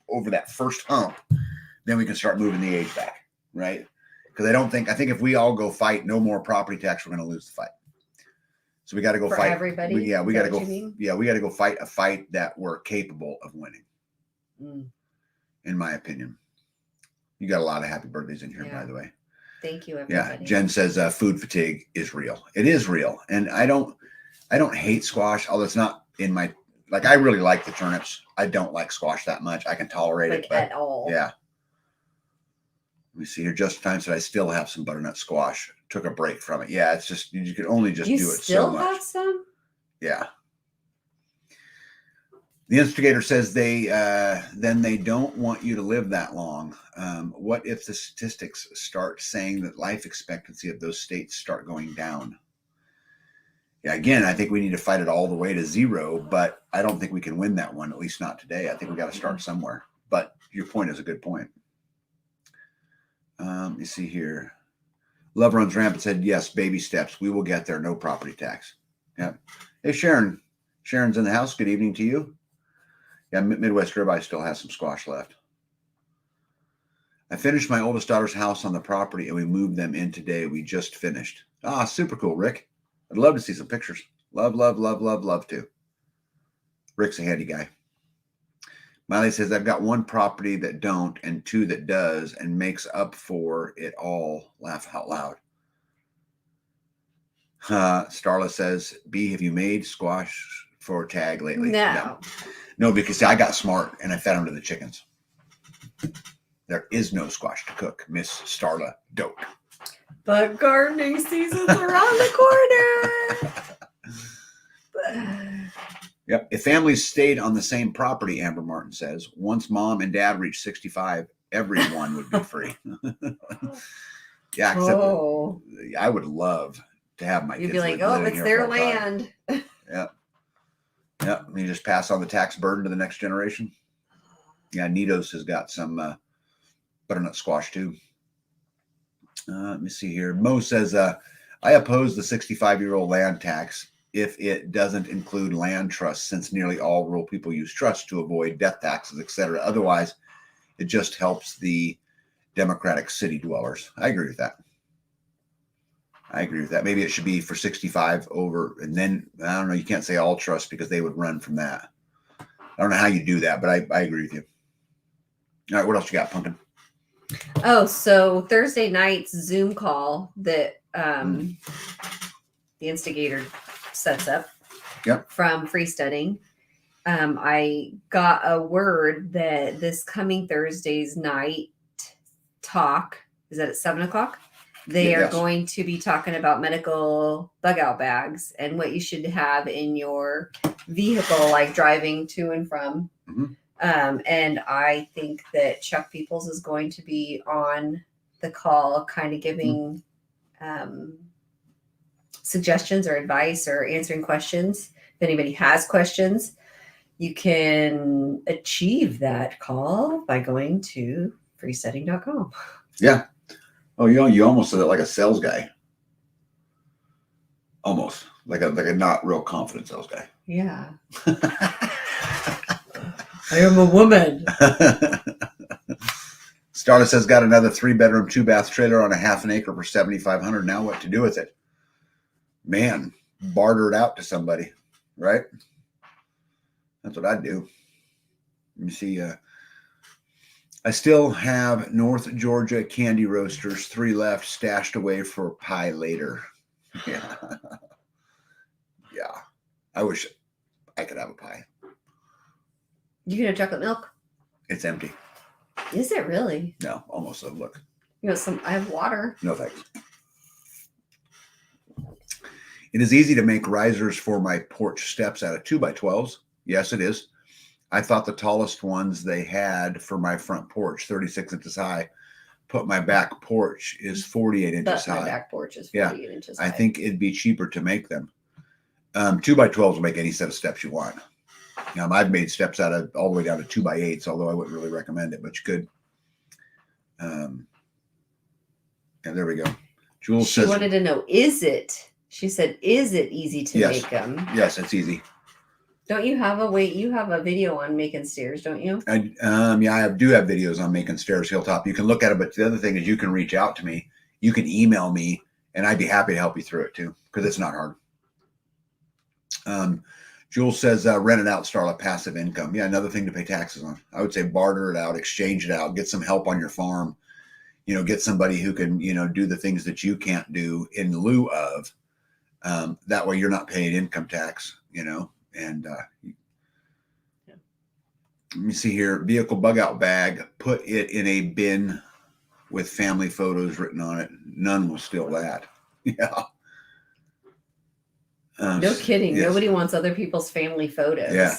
over that first hump, then we can start moving the age back, right? Because I think if we all go fight no more property tax, we're going to lose the fight. So we got to go fight everybody. We got to go. Yeah, we got to go fight a fight that we're capable of winning. In my opinion. You got a lot of happy birthdays in here, by the way. Thank you, everybody. Yeah, Jen says food fatigue is real. It is real, and I don't hate squash, although it's not in my Like, I really like the turnips. I don't like squash that much. I can tolerate it, but at all. yeah. Let me see here. Just in time said I still have some butternut squash. Took a break from it. Yeah, it's just you can only just do it so much. You still have some? Yeah. The instigator says then they don't want you to live that long. What if the statistics start saying that life expectancy of those states start going down? Yeah, again, I think we need to fight it all the way to 0, but I don't think we can win that one, at least not today. I think we got to start somewhere. But your point is a good point. Let me see here. Love Runs Rampant said, yes, baby steps. We will get there. No property tax. Yeah. Hey, Sharon. Sharon's in the house. Good evening to you. Yeah, Midwest Ribeye still has some squash left. I finished my oldest daughter's house on the property, and we moved them in today. We just finished. Ah, super cool, Rick. I'd love to see some pictures. Love, love, love, love, love to. Rick's a handy guy. Miley says, I've got 1 property that don't and 2 that does and makes up for it all. Laugh out loud. Starla says, B, have you made squash for a tag lately? No, because I got smart and I fed them to the chickens. There is no squash to cook, Miss Starla Dote. But gardening season's around the corner. Yep. If families stayed on the same property, Amber Martin says, once mom and dad reach 65, everyone would be free. Yeah, except I would love to have my kids. You'd be like, oh, it's their land. Yeah. Yeah. You just pass on the tax burden to the next generation. Yeah. Nitos has got some butternut squash too. Let me see here. Mo says, I oppose the 65-year-old land tax if it doesn't include land trusts, since nearly all rural people use trusts to avoid death taxes, etc. Otherwise, it just helps the democratic city dwellers. I agree with that. Maybe it should be for 65 over, and then, I don't know, you can't say all trusts because they would run from that. I don't know how you do that, but I agree with you. All right, what else you got, Pumpkin? Oh, so Thursday night's Zoom call that the instigator sets up from Free Studying. I got a word that this coming Thursday's night talk, is that at 7:00? They are going to be talking about medical bug out bags and what you should have in your vehicle, like driving to and from. Mm-hmm. And I think that Chuck Peoples is going to be on the call, kind of giving suggestions or advice or answering questions. If anybody has questions, you can achieve that call by going to freestudying.com. Yeah. Oh, you almost said it like a sales guy. Almost like a not real confident sales guy. Yeah. I am a woman. Starla says, got another 3-bedroom, 2-bath trailer on a half an acre for $7,500. Now what to do with it? Man, barter it out to somebody, right? That's what I'd do. Let me see. I still have North Georgia candy roasters, 3 left, stashed away for pie later. Yeah. Yeah. I wish I could have a pie. You can have chocolate milk? It's empty. Is it really? No, almost. Look. I have water. No thanks. It is easy to make risers for my porch steps out of 2x12s. Yes, it is. I thought the tallest ones they had for my front porch, 36 inches high. But my back porch is 48 inches high. My back porch is 48 inches high. I think it'd be cheaper to make them. 2x12s will make any set of steps you want. I've made steps out of all the way down to 2x8s, although I wouldn't really recommend it, but you could. Yeah, there we go. Jules she wanted to know, she said, is it easy to make them? Yes, it's easy. Don't you have you have a video on making stairs, don't you? I do have videos on making stairs, Hilltop. You can look at it, but the other thing is you can reach out to me. You can email me, and I'd be happy to help you through it too, because it's not hard. Jules says, rent it out, Starla, passive income. Yeah, another thing to pay taxes on. I would say barter it out, exchange it out, get some help on your farm. Get somebody who can, do the things that you can't do in lieu of. That way you're not paying income tax, and Let me see here. Vehicle bug out bag. Put it in a bin with family photos written on it. None will steal that. Yeah. No kidding. Yes. Nobody wants other people's family photos. Yeah.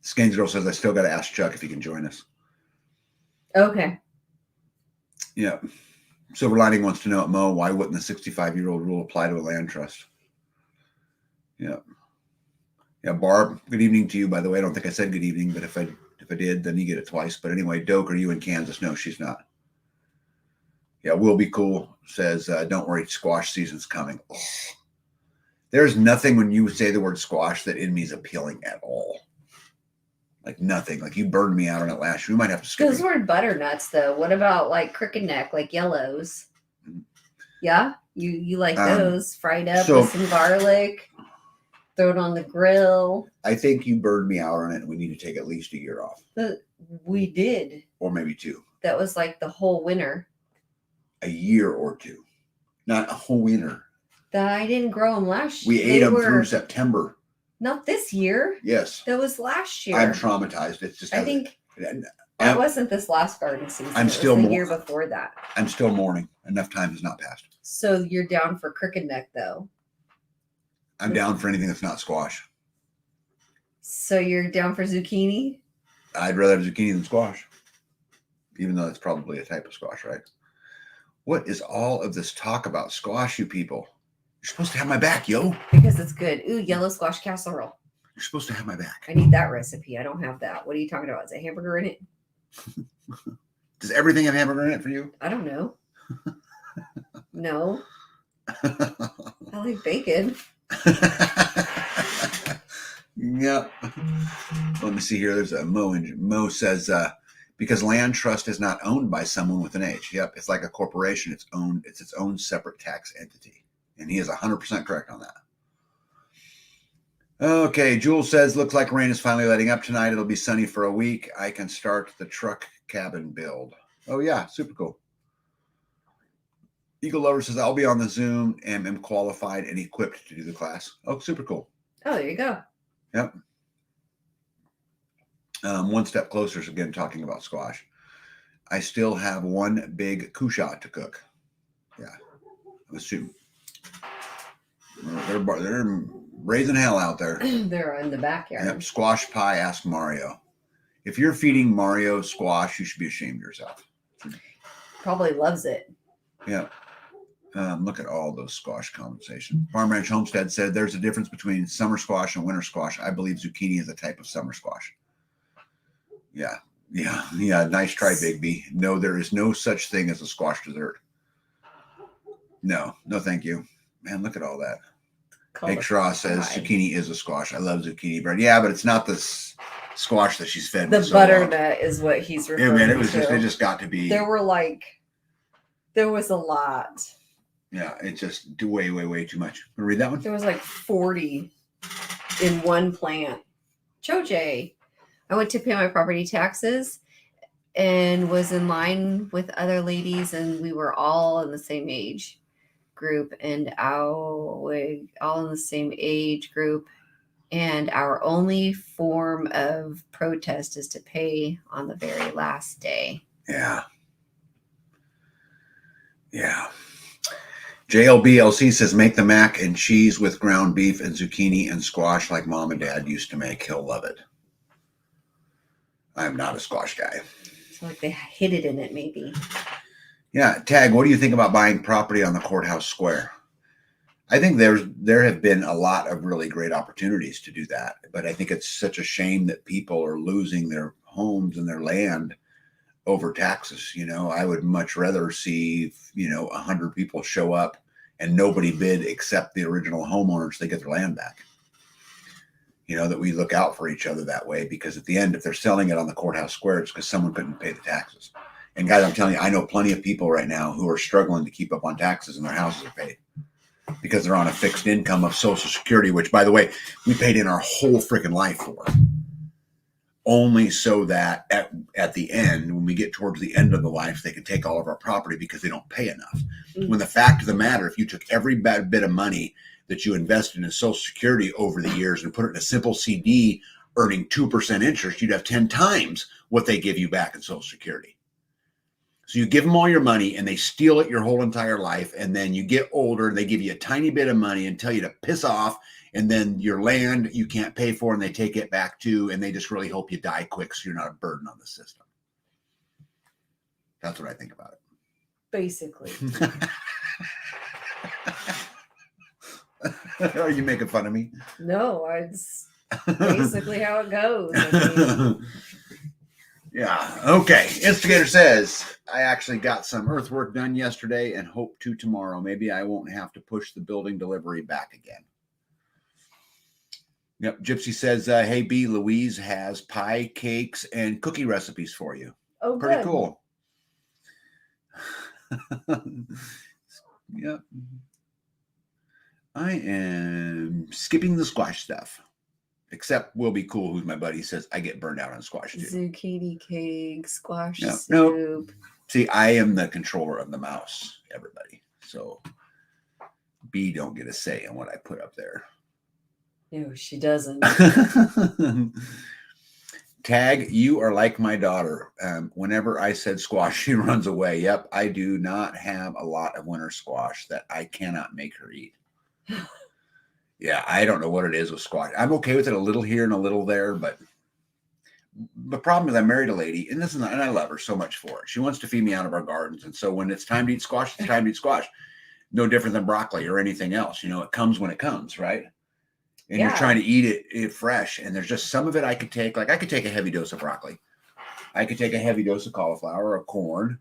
Skanes Girl says, I still got to ask Chuck if he can join us. Okay. Yeah. Silver Lining wants to know at Mo, why wouldn't the 65-year-old rule apply to a land trust? Yeah. Yeah, Barb, good evening to you, by the way. I don't think I said good evening, but if I did, then you get it twice. But anyway, Doak, are you in Kansas? No, she's not. Yeah, Will Be Cool says, don't worry, squash season's coming. Oh. There's nothing when you say the word squash that in me is appealing at all. Like nothing. Like you burned me out on it last year. We might have to skip. Those weren't butternuts though. What about like cricket neck, like yellows? Yeah, you like those fried up with some garlic, throw it on the grill. I think you burned me out on it, and we need to take at least a year off. We did, or maybe 2. That was like the whole winter. A year or 2, not a whole winter. I didn't grow them last year. We ate them through September. Not this year. Yes. That was last year. I'm traumatized. It's just. I think that wasn't this last garden season. I'm still the year before that. I'm still mourning. Enough time has not passed. So you're down for cricket neck though. I'm down for anything that's not squash. So you're down for zucchini? I'd rather have zucchini than squash. Even though it's probably a type of squash, right? What is all of this talk about squash, you people? You're supposed to have my back, yo. Because it's good. Ooh, yellow squash casserole. You're supposed to have my back. I need that recipe. I don't have that. What are you talking about? Is a hamburger in it? Does everything have hamburger in it for you? I don't know. No. I like bacon. Yep. Let me see here. There's a Mo says, because land trust is not owned by someone with an H. Yep. It's like a corporation. It's its own separate tax entity. And he is 100% correct on that. Okay. Jules says, looks like rain is finally letting up tonight. It'll be sunny for a week. I can start the truck cabin build. Oh yeah. Super cool. Eagle Lover says, I'll be on the Zoom and am qualified and equipped to do the class. Oh, super cool. Oh, there you go. Yep. One step closer is again talking about squash. I still have one big kusha to cook. Yeah. I'm assuming. They're raising hell out there. They're in the backyard. Yep. Squash pie, ask Mario. If you're feeding Mario squash, you should be ashamed of yourself. Probably loves it. Yeah. Look at all those squash conversations. Farm Ranch Homestead said there's a difference between summer squash and winter squash. I believe zucchini is a type of summer squash. Yeah. Nice try, Big B. No, there is no such thing as a squash dessert. No, thank you. Man, look at all that. Egg Straw says zucchini is a squash. I love zucchini bread. Yeah, but it's not the squash that she's fed. The butternut is what he's referring to. Yeah, man, it just got to be. There was a lot. Yeah, it's just way too much. Want to read that one? There was like 40 in one plant. Choje. I went to pay my property taxes and was in line with other ladies, and we were all in the same age group, and all in the same age group. And our only form of protest is to pay on the very last day. Yeah. JLBLC says, make the mac and cheese with ground beef and zucchini and squash like mom and dad used to make. He'll love it. I'm not a squash guy. So like they hid it in it, maybe. Yeah. Tag, what do you think about buying property on the courthouse square? I think there have been a lot of really great opportunities to do that. But I think it's such a shame that people are losing their homes and their land over taxes. I would much rather see, 100 people show up and nobody bid except the original homeowners. They get their land back. That we look out for each other that way, because at the end, if they're selling it on the courthouse square, it's because someone couldn't pay the taxes. And guys, I'm telling you, I know plenty of people right now who are struggling to keep up on taxes, and their houses are paid because they're on a fixed income of Social Security, which, by the way, we paid in our whole freaking life for. Only so that at the end, when we get towards the end of the life, they can take all of our property because they don't pay enough. Mm-hmm. When the fact of the matter, if you took every bit of money that you invested in Social Security over the years and put it in a simple CD earning 2% interest, you'd have 10 times what they give you back in Social Security. So you give them all your money and they steal it your whole entire life. And then you get older and they give you a tiny bit of money and tell you to piss off. And then your land you can't pay for and they take it back too. And they just really hope you die quick so you're not a burden on the system. That's what I think about it. Basically. Are you making fun of me? No, it's basically how it goes. I mean, yeah. Okay. Instigator says, I actually got some earthwork done yesterday and hope to tomorrow. Maybe I won't have to push the building delivery back again. Yep. Gypsy says, hey, B, Louise has pie, cakes, and cookie recipes for you. oh, Pretty good. cool. Yep. I am skipping the squash stuff. Except Will Be Cool, who's my buddy, says I get burned out on squash too. Zucchini cake, squash No, soup. no. See, I am the controller of the mouse, everybody. So B don't get a say in what I put up there. No, she doesn't. Tag, you are like my daughter. Whenever I said squash, she runs away. Yep, I do not have a lot of winter squash that I cannot make her eat. Yeah, I don't know what it is with squash. I'm okay with it a little here and a little there, but the problem is I married a lady, and and I love her so much for it. She wants to feed me out of our gardens, and so when it's time to eat squash, it's time to eat squash. No different than broccoli or anything else. You know, it comes when it comes, right? And you're trying to eat it fresh, and there's just some of it I could take. Like I could take a heavy dose of broccoli. I could take a heavy dose of cauliflower or corn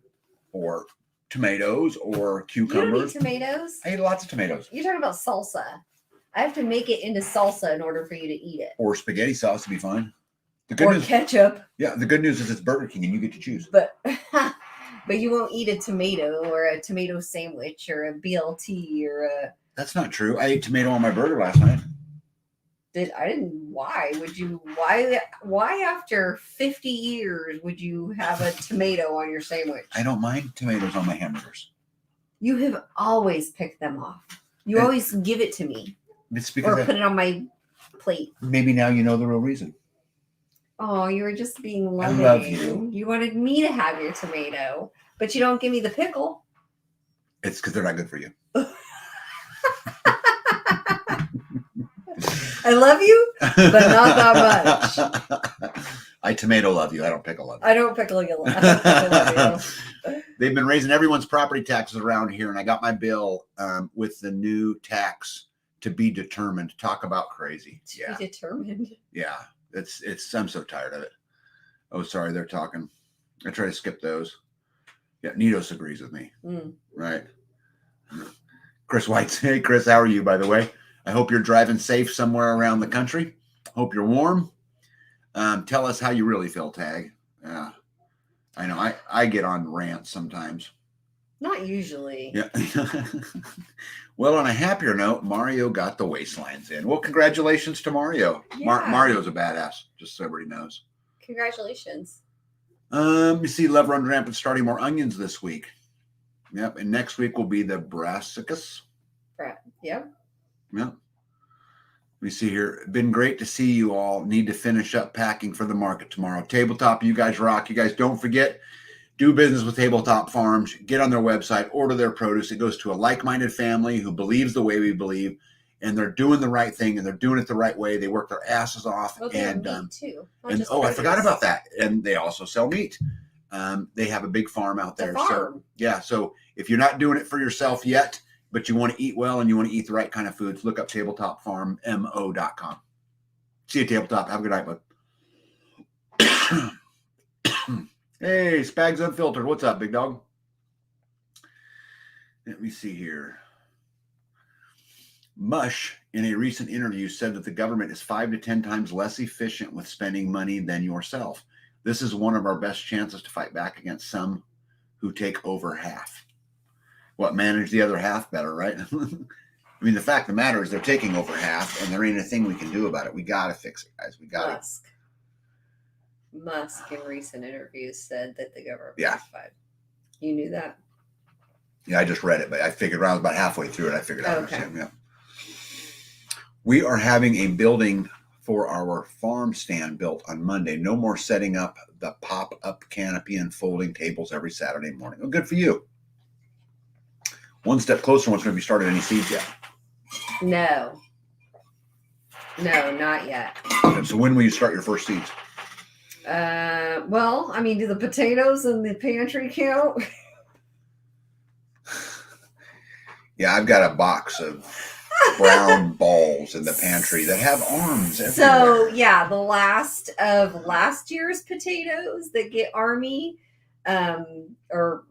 or tomatoes or cucumbers. You don't eat tomatoes? I eat lots of tomatoes. You're talking about salsa. I have to make it into salsa in order for you to eat it. Or spaghetti sauce to be fine. The good Or news, ketchup. yeah, the good news is it's Burger King and you get to choose. But you won't eat a tomato or a tomato sandwich or a BLT or a... That's not true. I ate tomato on my burger last night. Why would you, why after 50 years would you have a tomato on your sandwich? I don't mind tomatoes on my hamburgers. You have always picked them off. You always give it to me. It's because or put it on my plate. Maybe now you know the real reason. Oh, you were just being loving. I love you. You wanted me to have your tomato, but you don't give me the pickle. It's because they're not good for you. I love you, but not that much. I tomato love you. I don't pickle love you. I don't pickle you. I don't pickle love you. They've been raising everyone's property taxes around here, and I got my bill with the new tax to be determined. Talk about crazy. To be determined. Yeah. It's I'm so tired of it. Oh, sorry, they're talking. I try to skip those. Yeah, Nidos agrees with me. Right. Chris White. Hey, Chris, how are you, by the way? I hope you're driving safe somewhere around the country. Hope you're warm. Tell us how you really feel, Tag. Yeah. I know. I get on rants sometimes. Not usually. Yeah. Well, on a happier note, Mario got the waistlines in. Well, congratulations to Mario. Yeah. Mario's a badass, just so everybody knows. Congratulations. You see Love Run Rampant starting more onions this week. Yep. And next week will be the brassicas. Yep. Yep. We see here. Been great to see you all. Need to finish up packing for the market tomorrow. Tabletop, you guys rock. You guys don't forget. Do business with Tabletop Farms. Get on their website. Order their produce. It goes to a like-minded family who believes the way we believe, and they're doing the right thing, and they're doing it the right way. They work their asses off. Well, they have meat too. I forgot about that. And they also sell meat. They have a big farm out there. So yeah. So if you're not doing it for yourself yet, but you want to eat well and you want to eat the right kind of foods, look up tabletopfarmmo.com. See you, Tabletop. Have a good night, bud. Hey, Spags Unfiltered. What's up, big dog? Let me see here. Mush, in a recent interview, said that the government is 5 to 10 times less efficient with spending money than yourself. This is one of our best chances to fight back against some who take over half. Manage the other half better, right? I mean, the fact of the matter is they're taking over half, and there ain't a thing we can do about it. We got to fix it, guys. We got to. Musk in recent interviews said that the government is 5. You knew that? Yeah, I just read it, but I figured around about halfway through it, I figured out. Okay. Yeah. We are having a building for our farm stand built on Monday. No more setting up the pop-up canopy and folding tables every Saturday morning. Well, good for you. One step closer. What's going to be started any seeds yet? No, not yet. So when will you start your first seeds? Well, I mean, do the potatoes in the pantry count? Yeah, I've got a box of brown balls in the pantry that have arms everywhere. So yeah, the last of last year's potatoes that get army, or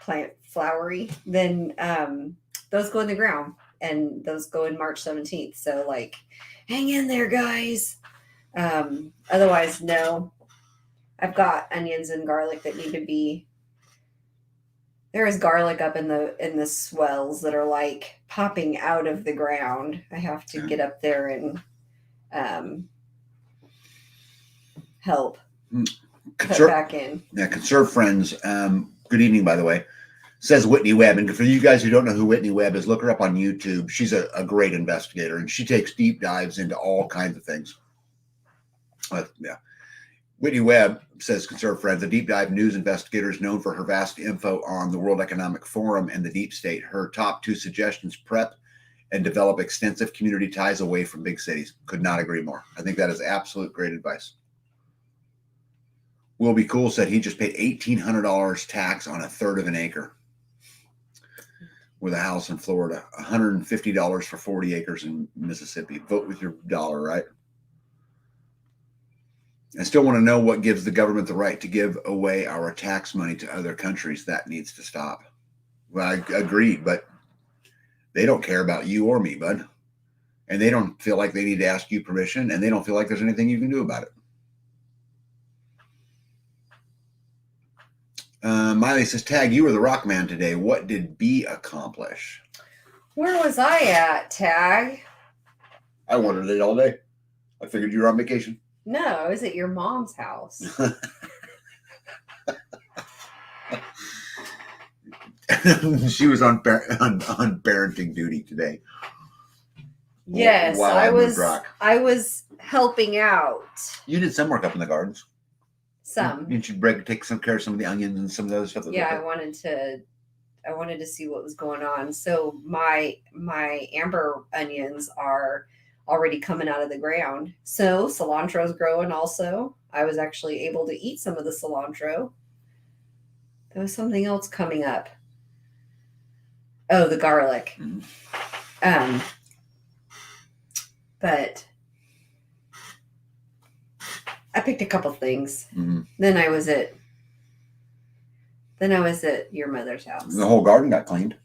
plant flowery, then those go in the ground, and those go in March 17th. So like, hang in there, guys. Otherwise, no. I've got onions and garlic that need to be. There is garlic up in the swells that are like popping out of the ground. I have to get up there and help put back in. Yeah, Conserve Friends. Good evening, by the way. Says Whitney Webb. And for you guys who don't know who Whitney Webb is, look her up on YouTube. She's a great investigator, and she takes deep dives into all kinds of things. Yeah. Whitney Webb, says Conserve Friends, a deep dive news investigator, is known for her vast info on the World Economic Forum and the deep state. Her top 2 suggestions: prep and develop extensive community ties away from big cities. Could not agree more. I think that is absolute great advice. Will Be Cool said he just paid $1,800 tax on 1/3 of an acre with a house in Florida. $150 for 40 acres in Mississippi. Vote with your dollar, right? I still want to know what gives the government the right to give away our tax money to other countries. That needs to stop. Well, I agreed, but they don't care about you or me, bud. And they don't feel like they need to ask you permission, and they don't feel like there's anything you can do about it. Miley says, Tag, you were the rock man today. What did B accomplish? Where was I at, Tag? I wondered it all day. I figured you were on vacation. No, I was at your mom's house. She was on parenting duty today. Yes, I was helping out. You did some work up in the gardens. Some. Didn't you take some care of some of the onions and some of the other stuff? Yeah, I wanted to see what was going on. So my amber onions are already coming out of the ground. So cilantro's growing also. I was actually able to eat some of the cilantro. There was something else coming up. Oh, the garlic. Mm-hmm. But I picked a couple things. Mm-hmm. Then I was at your mother's house. The whole garden got cleaned.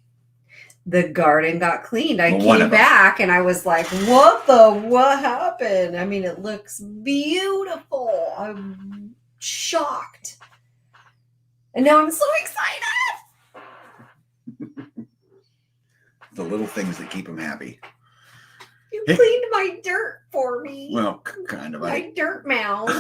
The garden got cleaned. I came back and I was like, what happened? I mean, it looks beautiful. I'm shocked. And now I'm so excited. The little things that keep them happy. You cleaned my dirt for me. Well, kind of. My dirt mounds.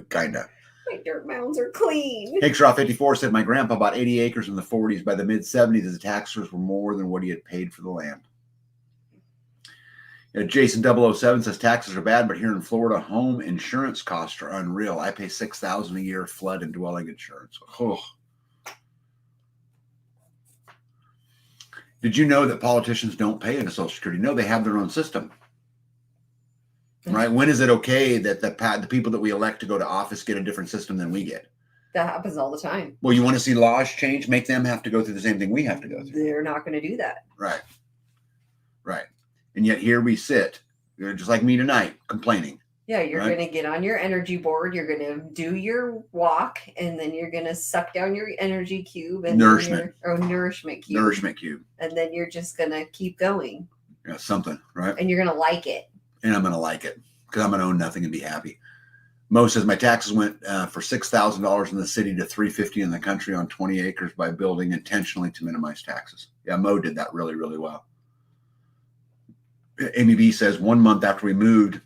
Kind of. My dirt mounds are clean. Hickshaw54 said, my grandpa bought 80 acres in the 40s. By the mid-70s, his taxes were more than what he had paid for the land. Jason007 says, taxes are bad, but here in Florida, home insurance costs are unreal. I pay $6,000 a year flood and dwelling insurance. Oh. Did you know that politicians don't pay into Social Security? No, they have their own system. Right? When is it okay that the people that we elect to go to office get a different system than we get? That happens all the time. Well, you want to see laws change? Make them have to go through the same thing we have to go through. They're not going to do that. Right. Right. And yet here we sit, just like me tonight, complaining. Yeah, you're going to get on your energy board. You're going to do your walk, and then you're going to suck down your energy cube. And nourishment cube. Nourishment cube. And then you're just going to keep going. Yeah, something, right? And you're going to like it. And I'm going to like it because I'm going to own nothing and be happy. Mo says, my taxes went for $6,000 in the city to $350 in the country on 20 acres by building intentionally to minimize taxes. Yeah, Mo did that really, really well. Amy B says, 1 month after we moved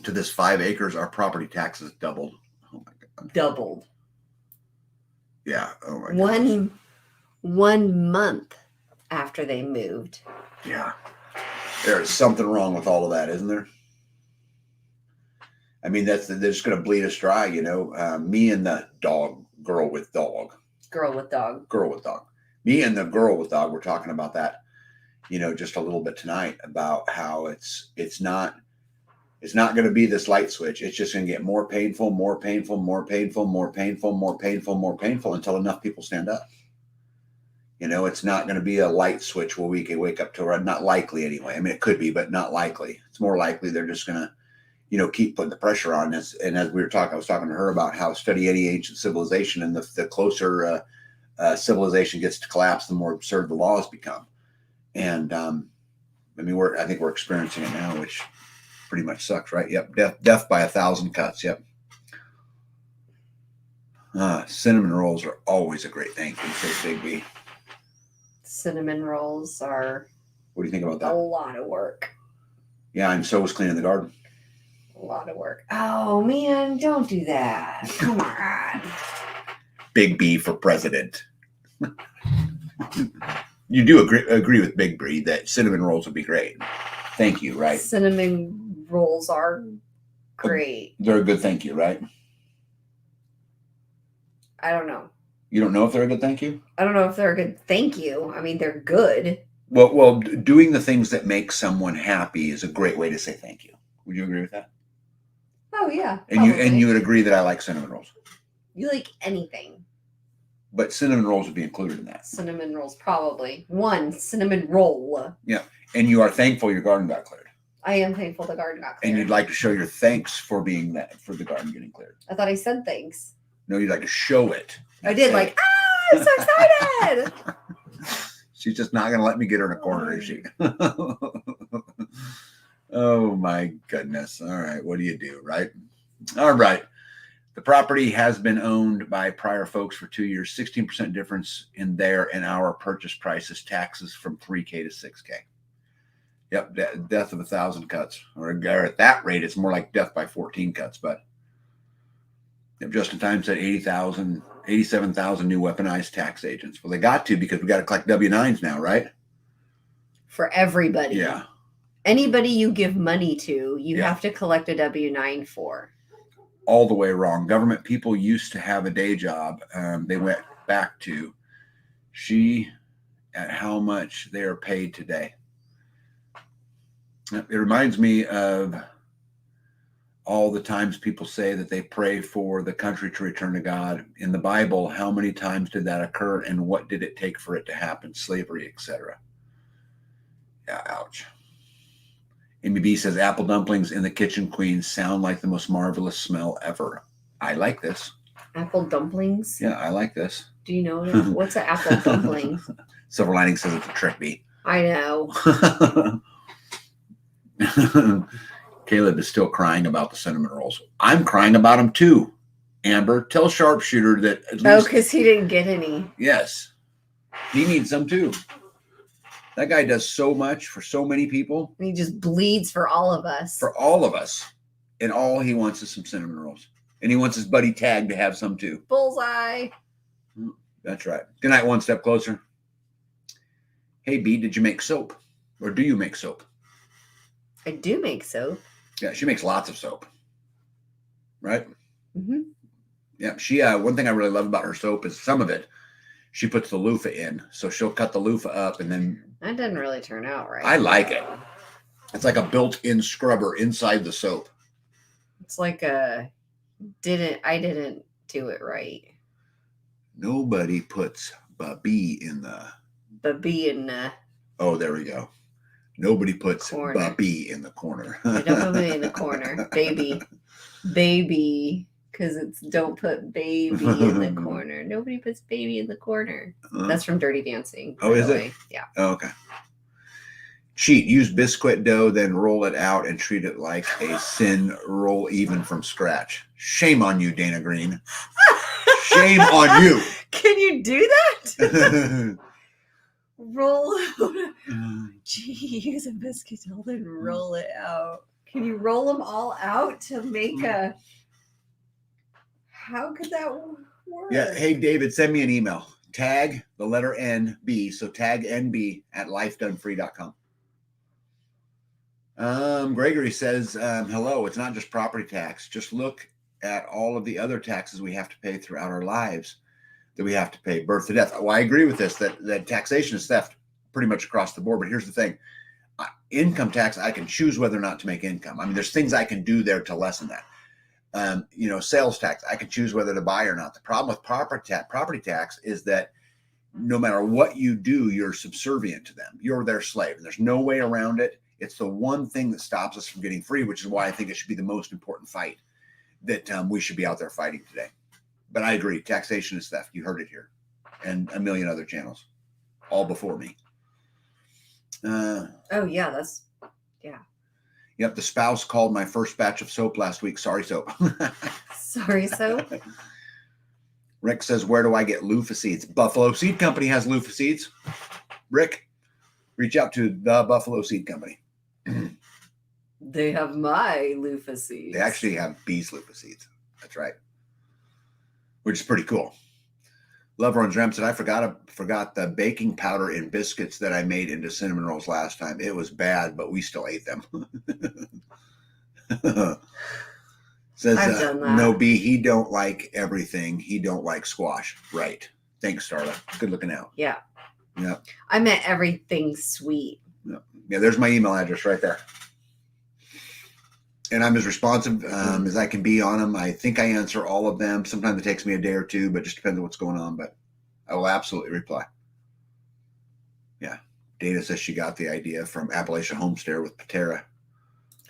to this 5 acres, our property taxes doubled. Oh my God. Doubled. Yeah. Oh my God. 1 month after they moved. Yeah. There is something wrong with all of that, isn't there? I mean, they're just going to bleed us dry, me and the girl with dog. Me and the girl with dog. We're talking about that, just a little bit tonight about how it's not going to be this light switch. It's just going to get more painful until enough people stand up. It's not going to be a light switch where we can wake up to, or not likely anyway. I mean, it could be, but not likely. It's more likely they're just going to, keep putting the pressure on this. And as we were talking, I was talking to her about how study any ancient civilization, and the closer civilization gets to collapse, the more absurd the laws become. And I think we're experiencing it now, which pretty much sucks, right? Yep, death by 1,000 cuts. Yep. Cinnamon rolls are always a great thing. Can you say Big B? Cinnamon rolls are. What do you think about that? A lot of work. Yeah, and so was cleaning the garden. A lot of work. Oh man, don't do that. Come on. Big B for president. You do agree with Big B that cinnamon rolls would be great. Thank you, right? Cinnamon rolls are great. They're a good thank you, right? I don't know. You don't know if they're a good thank you? I don't know if they're a good thank you. I mean, they're good. Well, doing the things that make someone happy is a great way to say thank you. Would you agree with that? Oh yeah. And you would agree that I like cinnamon rolls. You like anything. But cinnamon rolls would be included in that. Cinnamon rolls, probably. One cinnamon roll. Yeah. And you are thankful your garden got cleared. I am thankful the garden got cleared. And you'd like to show your thanks for for the garden getting cleared. I thought I said thanks. No, you'd like to show it. I did, like, I'm so excited. She's just not going to let me get her in a corner, is she? Oh, my goodness. All right. What do you do, right? All right. The property has been owned by prior folks for 2 years. 16% difference in their and our purchase prices, taxes from $3K to $6K. Yep, death of 1,000 cuts. Or at that rate, it's more like death by 14 cuts. But Justin Time said 87,000 new weaponized tax agents. Well, they got to, because we got to collect W-9s now, right? For everybody. Yeah. Anybody you give money to, you have to collect a W-9 for. All the way wrong. Government people used to have a day job. They went back to at how much they are paid today. It reminds me of all the times people say that they pray for the country to return to God. In the Bible, how many times did that occur, and what did it take for it to happen? Slavery, etc. Yeah, ouch. Amy B says, apple dumplings in the kitchen, queen, sound like the most marvelous smell ever. I like this. Apple dumplings? Yeah, I like this. Do you know that? What's an apple dumpling? Silver Lining says it's a trick bee. I know. Caleb is still crying about the cinnamon rolls. I'm crying about them too. Amber, tell Sharpshooter that at least... Oh, because he didn't get any. Yes. He needs some too. That guy does so much for so many people. And he just bleeds for all of us. For all of us. And all he wants is some cinnamon rolls. And he wants his buddy Tag to have some too. Bullseye. That's right. Good night, One Step Closer. Hey, B, did you make soap? Or do you make soap? I do make soap. Yeah, she makes lots of soap. Right? Mm-hmm. Yeah, she, one thing I really love about her soap is some of it, she puts the loofah in. So she'll cut the loofah up and then... That didn't really turn out right. I like it. It's like a built-in scrubber inside the soap. It's like I didn't do it right. Nobody puts Bubby in the... Oh, there we go. Nobody puts Bubby in the corner. Don't put me in the corner. Baby. Because it's don't put baby in the corner. Nobody puts baby in the corner. That's from Dirty Dancing. Oh, is it? Yeah. Oh, okay. Cheat. Use biscuit dough, then roll it out and treat it like a sin roll even from scratch. Shame on you, Dana Green. Shame on you. Can you do that? Roll out. Gee, use a biscuit dough, then roll it out. Can you roll them all out to make a... How could that work? Yeah. Hey, David, send me an email. Tag the letter NB. So tag NB at lifedonefree.com. Gregory says, hello, it's not just property tax. Just look at all of the other taxes we have to pay throughout our lives that we have to pay, birth to death. Well, I agree with this, that taxation is theft pretty much across the board. But here's the thing. Income tax, I can choose whether or not to make income. I mean, there's things I can do there to lessen that. Sales tax, I can choose whether to buy or not. The problem with property tax is that no matter what you do, you're subservient to them. You're their slave, and there's no way around it. It's the one thing that stops us from getting free, which is why I think it should be the most important fight that we should be out there fighting today. But I agree, taxation is theft. You heard it here, and a million other channels, all before me. Oh yeah, Yep, the spouse called my first batch of soap last week. Sorry, soap. sorry, soap. Rick says, where do I get loofah seeds? Buffalo Seed Company has loofah seeds. Rick, reach out to the Buffalo Seed Company. They have my loofah seeds. They actually have bees loofah seeds. That's right. Which is pretty cool. Love Orange Ram said, I forgot the baking powder in biscuits that I made into cinnamon rolls last time. It was bad, but we still ate them. Says, no, B, he don't like everything. He don't like squash. Right. Thanks, Starla. Good looking out. Yeah. Yeah. I meant everything sweet. Yeah, there's my email address right there. And I'm as responsive as I can be on them. I think I answer all of them. Sometimes it takes me a day or two, but just depends on what's going on. But I will absolutely reply. Yeah. Dana says she got the idea from Appalachian Homestead with Patera.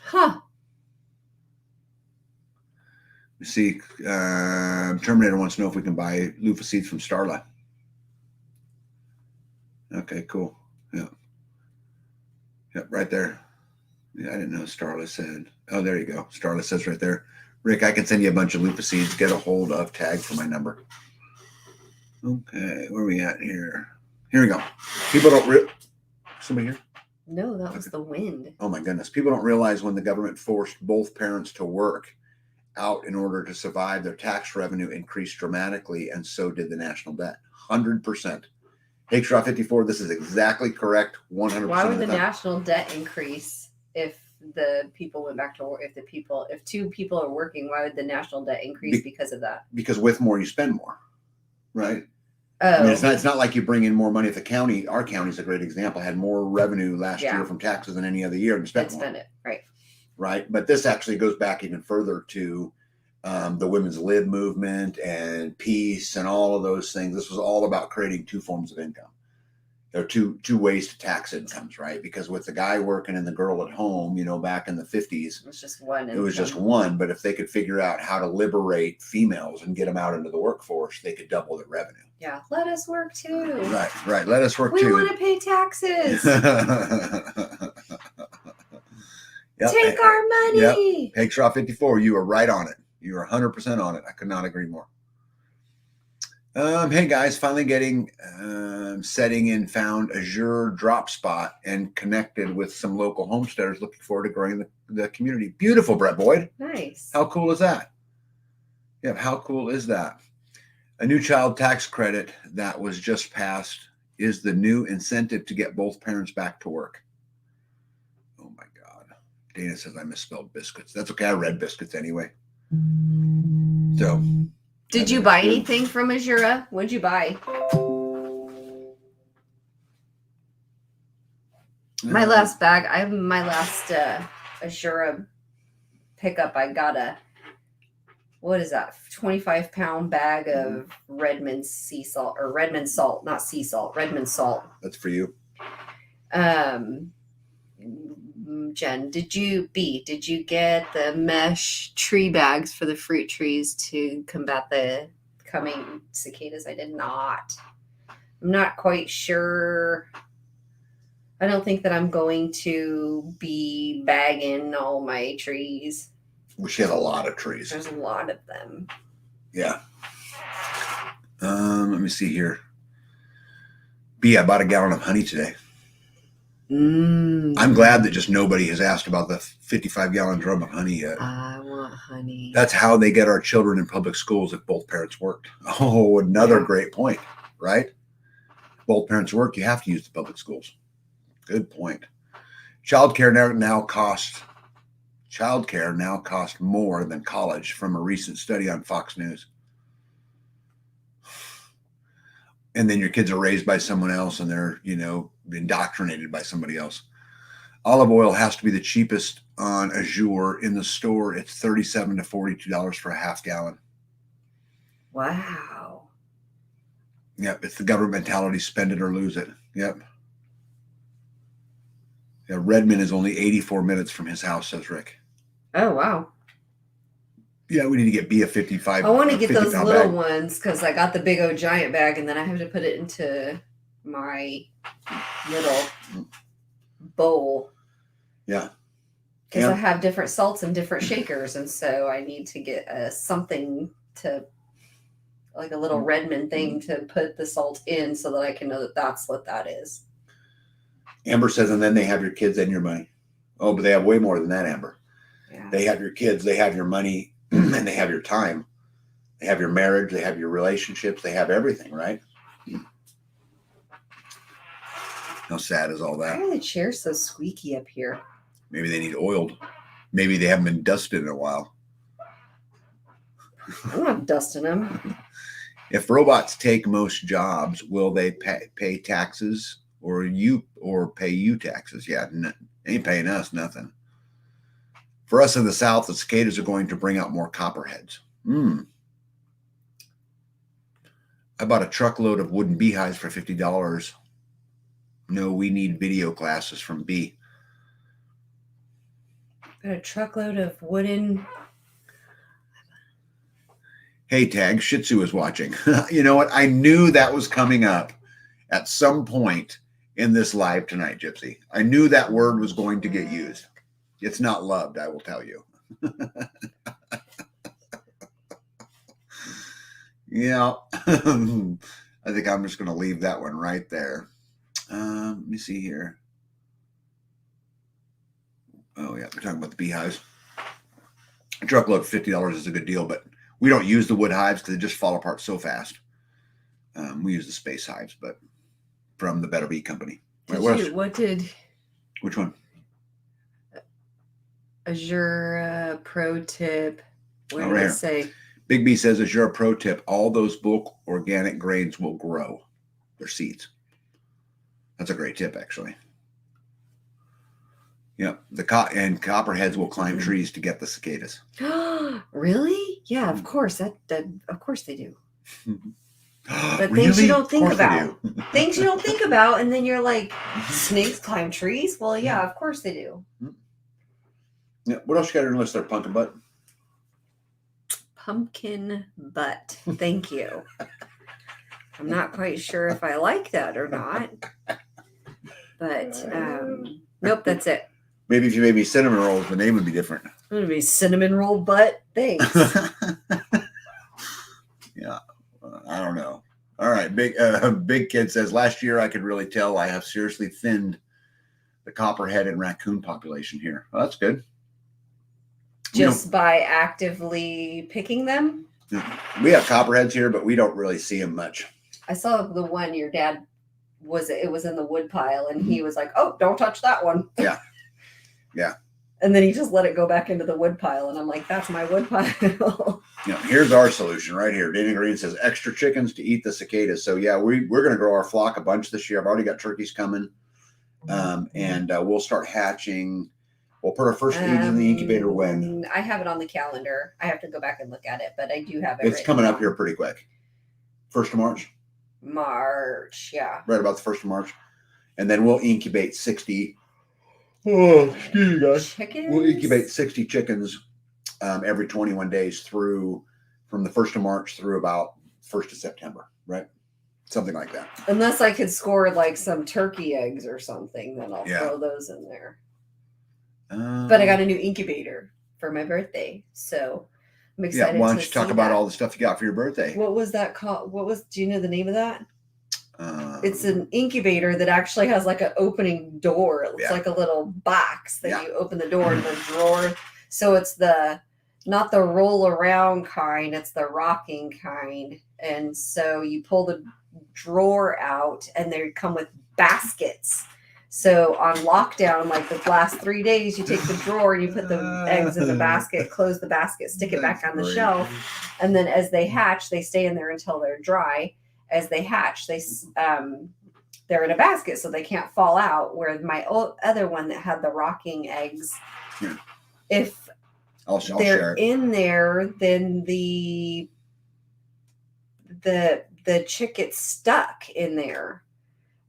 Huh. You see, Terminator wants to know if we can buy loofah seeds from Starla. Okay, cool. Yeah. Yep, right there. Yeah, I didn't know Starla said. Oh, there you go. Starla says right there. Rick, I can send you a bunch of loofah seeds. Get a hold of tag for my number. Okay, where are we at here? Here we go. People don't somebody here? No, that was the wind. Oh my goodness. People don't realize when the government forced both parents to work out in order to survive, their tax revenue increased dramatically, and so did the national debt. 100%. Hey, Straw 54, this is exactly correct. 100%. Why would the national debt increase if the people went back to work? If two people are working, why would the national debt increase because of that? Because with more, you spend more, right? Oh. I mean, it's not like you bring in more money. If the county, our county is a great example, had more revenue last year from taxes than any other year and spent more. It, right. Right. But this actually goes back even further to the women's lib movement and peace and all of those things. This was all about creating two forms of income. There are two ways to tax incomes, right? Because with the guy working and the girl at home, back in the 50s, it was just one. It was just one. But if they could figure out how to liberate females and get them out into the workforce, they could double their revenue. Yeah. Let us work too. Right. Let us work too. We want to pay taxes. Yep. Take our money. Yep. Peg Straw 54, you are right on it. You are 100% on it. I could not agree more. Hey guys, finally getting setting in found Azure drop spot and connected with some local homesteaders. Looking forward to growing the community. Beautiful, Brett Boyd. Nice. How cool is that? Yeah, how cool is that? A new child tax credit that was just passed is the new incentive to get both parents back to work. Oh my God. Dana says I misspelled biscuits. That's okay. I read biscuits anyway. So. Did you buy anything from Azura? What'd you buy? My last bag, my last Azura pickup, I got a, what is that, 25-pound bag of Redmond sea salt, or Redmond salt, not sea salt, Redmond salt. That's for you. Jen, did you get the mesh tree bags for the fruit trees to combat the coming cicadas? I did not. I'm not quite sure. I don't think that I'm going to be bagging all my trees. We should have a lot of trees. There's a lot of them. Yeah. Let me see here. B, I bought a gallon of honey today. I'm glad that just nobody has asked about the 55-gallon drum of honey yet. I want honey. That's how they get our children in public schools if both parents worked. Oh, another great point, right? If both parents work, you have to use the public schools. Good point. Childcare now costs more than college from a recent study on Fox News. And then your kids are raised by someone else and they're, indoctrinated by somebody else. Olive oil has to be the cheapest on Azure. In the store, it's $37 to $42 for a half gallon. Wow. Yep, it's the government mentality, spend it or lose it. Yep. Yeah, Redmond is only 84 minutes from his house, says Rick. Oh, wow. Yeah, we need to get B a 55. I want to get those little ones because I got the big old giant bag and then I have to put it into my little bowl. Yeah. Because I have different salts and different shakers. And so I need to get something to, like a little Redmond thing to put the salt in so that I can know that that's what that is. Amber says, and then they have your kids and your money. Oh, but they have way more than that, Amber. Yeah. They have your kids, they have your money, and they have your time. They have your marriage, they have your relationships, they have everything, right? How sad is all that? Why are the chairs so squeaky up here? Maybe they need oiled. Maybe they haven't been dusted in a while. I'm not dusting them. If robots take most jobs, will they pay taxes or pay you taxes? Yeah, ain't paying us nothing. For us in the South, the cicadas are going to bring out more copperheads. I bought a truckload of wooden beehives for $50. No, we need video classes from B. Got a truckload of wooden. Hey, Tag, Shih Tzu is watching. You know what? I knew that was coming up at some point in this live tonight, Gypsy. I knew that word was going to get used. It's not loved, I will tell you. Yeah. I think I'm just going to leave that one right there. Let me see here. Oh, yeah. We're talking about the beehives. A truckload of $50 is a good deal, but we don't use the wood hives because they just fall apart so fast. We use the space hives, but from the Better Bee Company. Which one? Azure pro tip. What did it say? Big B says Azure pro tip. All those bulk organic grains will grow. Their seeds. That's a great tip, actually. Yeah, and copperheads will climb trees to get the cicadas. Really? Yeah, of course. Of course they do. But really? Things you don't think about. Things you don't think about, and then you're like, snakes climb trees? Well, yeah, of course they do. Yeah. What else you got on your list there, pumpkin butt? Pumpkin butt. Thank you. I'm not quite sure if I like that or not. But nope, that's it. Maybe if you made me cinnamon rolls, the name would be different. It's going to be cinnamon roll butt. Thanks. Yeah. I don't know. All right. Big Kid says, last year I could really tell I have seriously thinned the copperhead and raccoon population here. Well, that's good. Just by actively picking them? We have copperheads here, but we don't really see them much. I saw the one your dad it was in the wood pile, and he was like, oh, don't touch that one. Yeah. Yeah. And then he just let it go back into the wood pile, and I'm like, that's my wood pile. Here's our solution right here. Dana Green says extra chickens to eat the cicadas. So yeah, we're going to grow our flock a bunch this year. I've already got turkeys coming, and we'll start hatching. We'll put our first eggs in the incubator when? I have it on the calendar. I have to go back and look at it, but I do have it. It's coming up here pretty quick. 1st of March. March, yeah. Right about the 1st of March. And then we'll incubate 60. Oh, excuse me, guys. Chickens? We'll incubate 60 chickens every 21 days from the 1st of March through about 1st of September, right? Something like that. Unless I could score like some turkey eggs or something, then I'll throw those in there. But I got a new incubator for my birthday, so I'm excited. Yeah, why don't you talk about all the stuff you got for your birthday? What was that called? Do you know the name of that? It's an incubator that actually has like an opening door. It looks like a little box that you open the door and the drawer. So it's not the roll around kind, it's the rocking kind. And so you pull the drawer out and they come with baskets. So on lockdown, like the last 3 days, you take the drawer and you put the eggs in the basket, close the basket, stick it back on the shelf. And then as they hatch, they stay in there until they're dry. As they hatch, they're in a basket so they can't fall out. Where my other one that had the rocking eggs, if I'll they're share it. in there, then the chick gets stuck in there.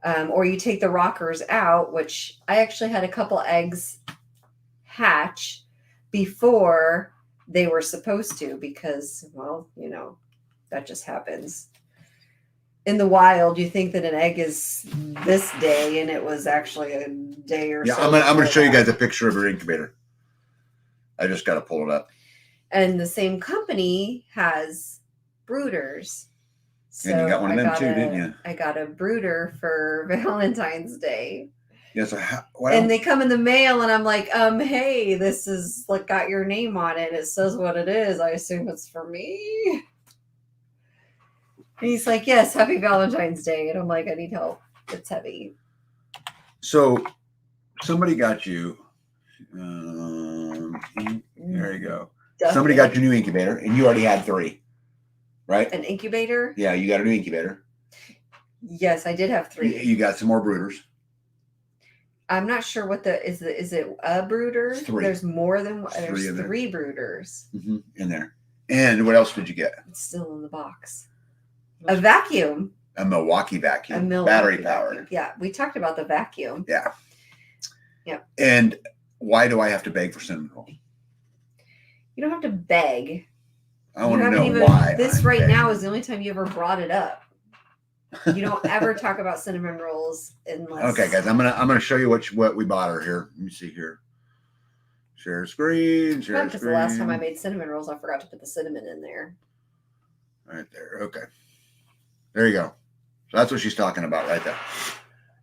Or you take the rockers out, which I actually had a couple eggs hatch before they were supposed to, because, well, that just happens. In the wild, you think that an egg is this day, and it was actually a day or so. Yeah, I'm gonna show you guys a picture of your incubator. I just got to pull it up. And the same company has brooders. So and you got one of them too, didn't you? I got a brooder for Valentine's Day. Yeah, so and they come in the mail, and I'm like, hey, this is like got your name on it. It says what it is. I assume it's for me. And he's like, yes, happy Valentine's Day. And I'm like, I need help. It's heavy. So somebody got you. There you go. Definitely. Somebody got your new incubator, and you already had 3. Right? An incubator? Yeah, you got a new incubator. Yes, I did have 3. You got some more brooders. I'm not sure what is it a brooder? 3. There's more than one. There's 3 brooders. In there. And what else did you get? It's still in the box. A vacuum. A Milwaukee vacuum. A battery powered. Yeah, we talked about the vacuum. Yeah. Yeah. And why do I have to beg for cinnamon rolls? You don't have to beg. I want to know why. This right now is the only time you ever brought it up. You don't ever talk about cinnamon rolls unless. Okay, guys, I'm gonna show you what we bought her here. Let me see here. Share screen. Share because the last time I made cinnamon rolls, I forgot to put the cinnamon in there. Right there. Okay. There you go. So that's what she's talking about right there.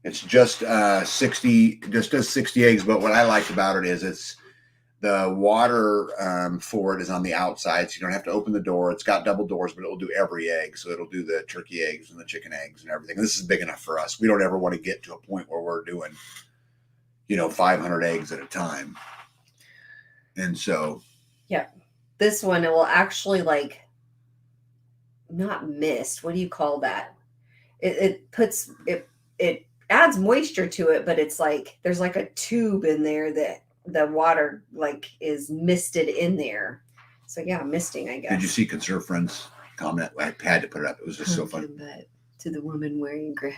It's just 60, just does 60 eggs. But what I liked about it is it's the water for it is on the outside, so you don't have to open the door. It's got double doors, but it will do every egg. So it'll do the turkey eggs and the chicken eggs and everything. And this is big enough for us. We don't ever want to get to a point where we're doing, 500 eggs at a time. And so. Yeah. This one, it will actually not mist. What do you call that? It adds moisture to it, but it's like, there's like a tube in there that the water is misted in there. So yeah, misting, I guess. Did you see Conserve Friends comment? I had to put it up. It was just so funny. But to the woman wearing gray.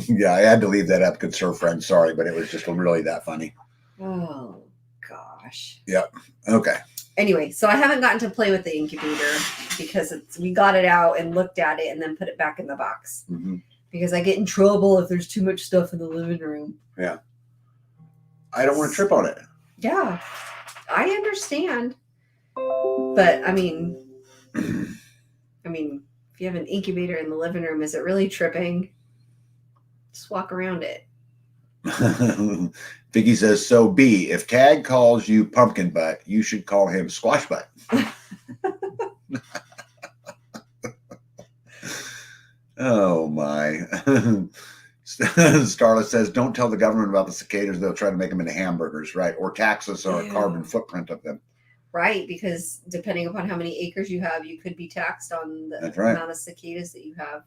Yeah, I had to leave that up, Conserve Friends. Sorry, but it was just really that funny. Oh gosh. Yep. Okay. Anyway, so I haven't gotten to play with the incubator because we got it out and looked at it and then put it back in the box. Mm-hmm. Because I get in trouble if there's too much stuff in the living room. Yeah. I don't want to trip on it. Yeah. I understand. But I mean, if you have an incubator in the living room, is it really tripping? Just walk around it. Vicky says, so B, if Tag calls you pumpkin butt, you should call him squash butt. Oh my. Starla says, don't tell the government about the cicadas. They'll try to make them into hamburgers, right? Or tax us on a carbon footprint of them. Right, because depending upon how many acres you have, you could be taxed on the amount of cicadas that you have.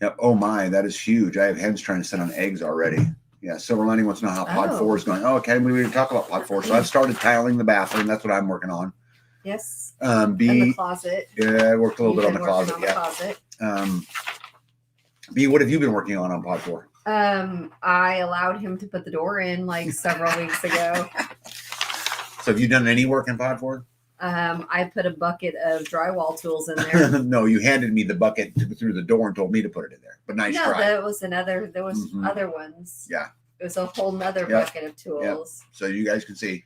Yep. Oh my, that is huge. I have hens trying to sit on eggs already. Yeah, Silver Lining wants to know how Pod 4 is going. Oh, okay, we didn't talk about Pod 4. So I've started tiling the bathroom. That's what I'm working on. Yes. B, and the closet. Yeah, I worked a little bit on the closet. B, what have you been working on Pod 4? I allowed him to put the door in several weeks ago. So have you done any work in Pod 4? I put a bucket of drywall tools in there. No, you handed me the bucket through the door and told me to put it in there. But nice try. No, there was other ones. Yeah. It was a whole nother bucket of tools. Yep. So you guys can see.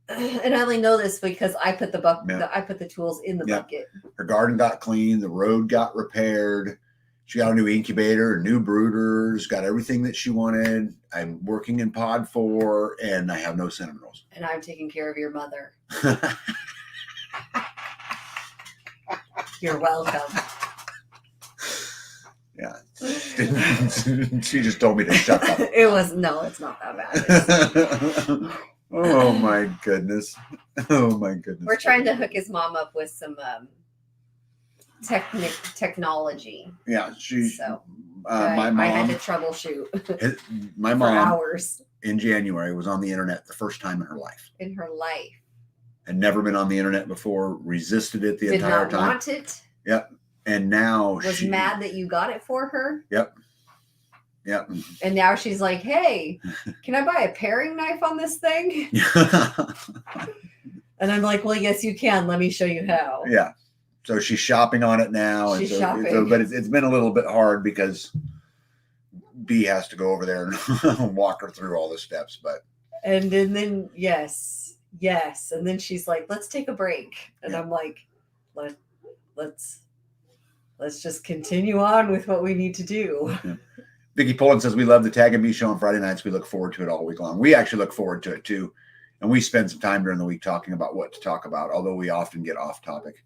And I only know this because I put I put the tools in the bucket. Her garden got clean. The road got repaired. She got a new incubator, new brooders, got everything that she wanted. I'm working in Pod 4, and I have no cinnamon rolls. And I'm taking care of your mother. You're welcome. Yeah. She just told me to shut up. It's not that bad. Oh my goodness. Oh my goodness. We're trying to hook his mom up with some technology. Yeah, my mom. I had to troubleshoot. My mom, for hours in January, was on the internet the first time in her life. Had never been on the internet before. Resisted it the entire time. Did not want it. Yep. And now was mad that you got it for her. Yep. And now she's like, "Hey, can I buy a paring knife on this thing?" And I'm like, "Well, yes, you can. Let me show you how." Yeah. So she's shopping on it now. She's shopping. But it's been a little bit hard because B has to go over there and walk her through all the steps. And then yes. And then she's like, "Let's take a break." And I'm like, let's just continue on with what we need to do. Yeah. Vicky Pullen says, we love the Tag and Me show on Friday nights. We look forward to it all week long. We actually look forward to it too. And we spend some time during the week talking about what to talk about, although we often get off topic.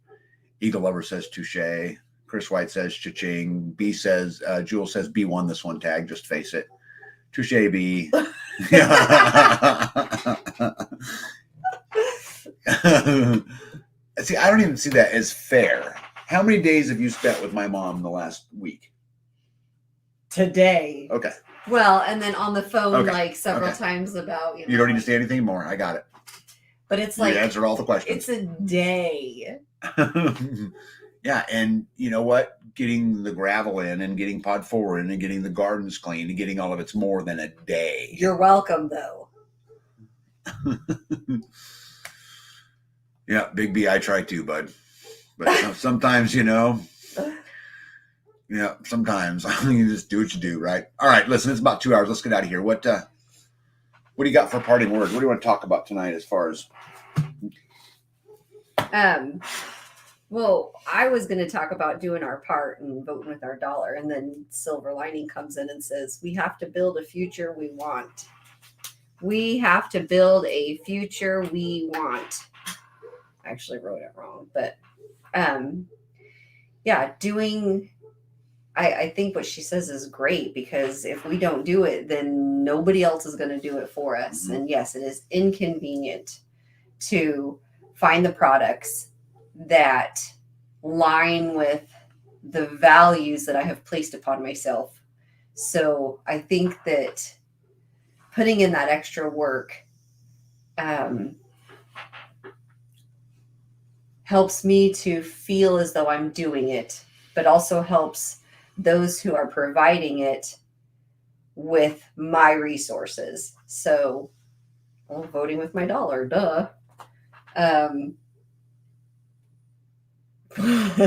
Eagle Lover says touche. Chris White says cha-ching. B says, Jewel says, B won this one, Tag. Just face it. Touche, B. See, I don't even see that as fair. How many days have you spent with my mom in the last week? Today. Okay. Well, and then on the phone several times about, you don't need to say anything more. I got it. But it's like, you answered all the questions. It's a day. Yeah. And you know what? Getting the gravel in and getting pod 4 in and getting the gardens clean and getting all of it's more than a day. You're welcome though. Yeah. Big B, I try too, bud. But sometimes, yeah, sometimes you just do what you do, right? All right, listen, it's about 2 hours. Let's get out of here. What do you got for parting words? What do you want to talk about tonight as far as? Well, I was going to talk about doing our part and voting with our dollar, and then Silver Lining comes in and says, we have to build a future we want. We have to build a future we want. I actually wrote it wrong, but I think what she says is great, because if we don't do it, then nobody else is going to do it for us. Mm-hmm. And yes, it is inconvenient to find the products that line with the values that I have placed upon myself. So I think that putting in that extra work helps me to feel as though I'm doing it, but also helps those who are providing it with my resources. So, voting with my dollar, duh. I'm picking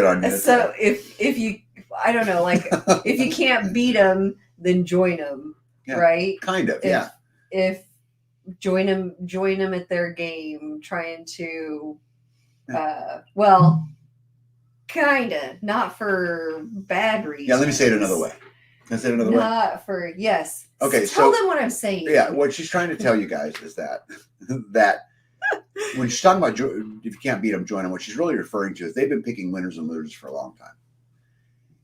on you. So if you, I don't know, like if you can't beat them, then join them, right? Kind of, If join them at their game, trying to, kind of, not for bad reasons. Yeah, let me say it another way. Can I say it another way? Not for, yes. Okay, tell them what I'm saying. Yeah, what she's trying to tell you guys is that when she's talking about if you can't beat them, join them, what she's really referring to is they've been picking winners and losers for a long time.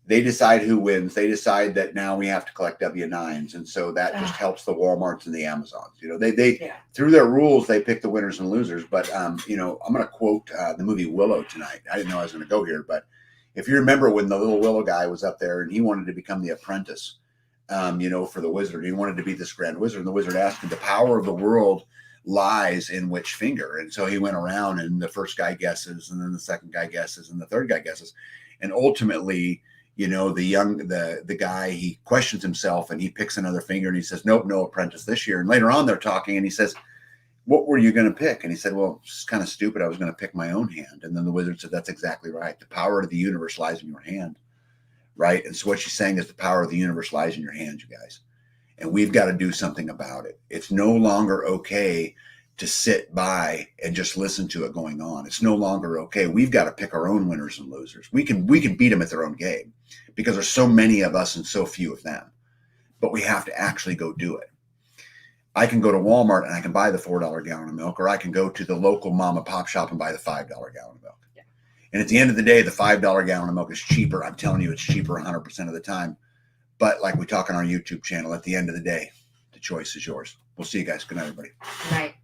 They decide who wins. They decide that now we have to collect W-9s. And so that just helps the Walmarts and the Amazons. They through their rules, they pick the winners and losers. But, I'm going to quote the movie Willow tonight. I didn't know I was going to go here. But if you remember when the little Willow guy was up there and he wanted to become the apprentice, for the wizard. He wanted to be this grand wizard. And the wizard asked him, the power of the world lies in which finger? And so he went around and the first guy guesses, and then the second guy guesses, and the third guy guesses. And ultimately, the guy, he questions himself and he picks another finger and he says, nope, no apprentice this year. And later on they're talking and he says, what were you going to pick? And he said, well, it's kind of stupid. I was going to pick my own hand. And then the wizard said, that's exactly right. The power of the universe lies in your hand. Right. And so what she's saying is the power of the universe lies in your hand, you guys. And we've got to do something about it. It's no longer okay to sit by and just listen to it going on. It's no longer okay. We've got to pick our own winners and losers. We can beat them at their own game because there's so many of us and so few of them. But we have to actually go do it. I can go to Walmart and I can buy the $4 gallon of milk, or I can go to the local mom and pop shop and buy the $5 gallon of milk. Yeah. And at the end of the day, the $5 gallon of milk is cheaper. I'm telling you, it's cheaper 100% of the time. But like we talk on our YouTube channel, at the end of the day, the choice is yours. We'll see you guys. Good night, everybody. Night.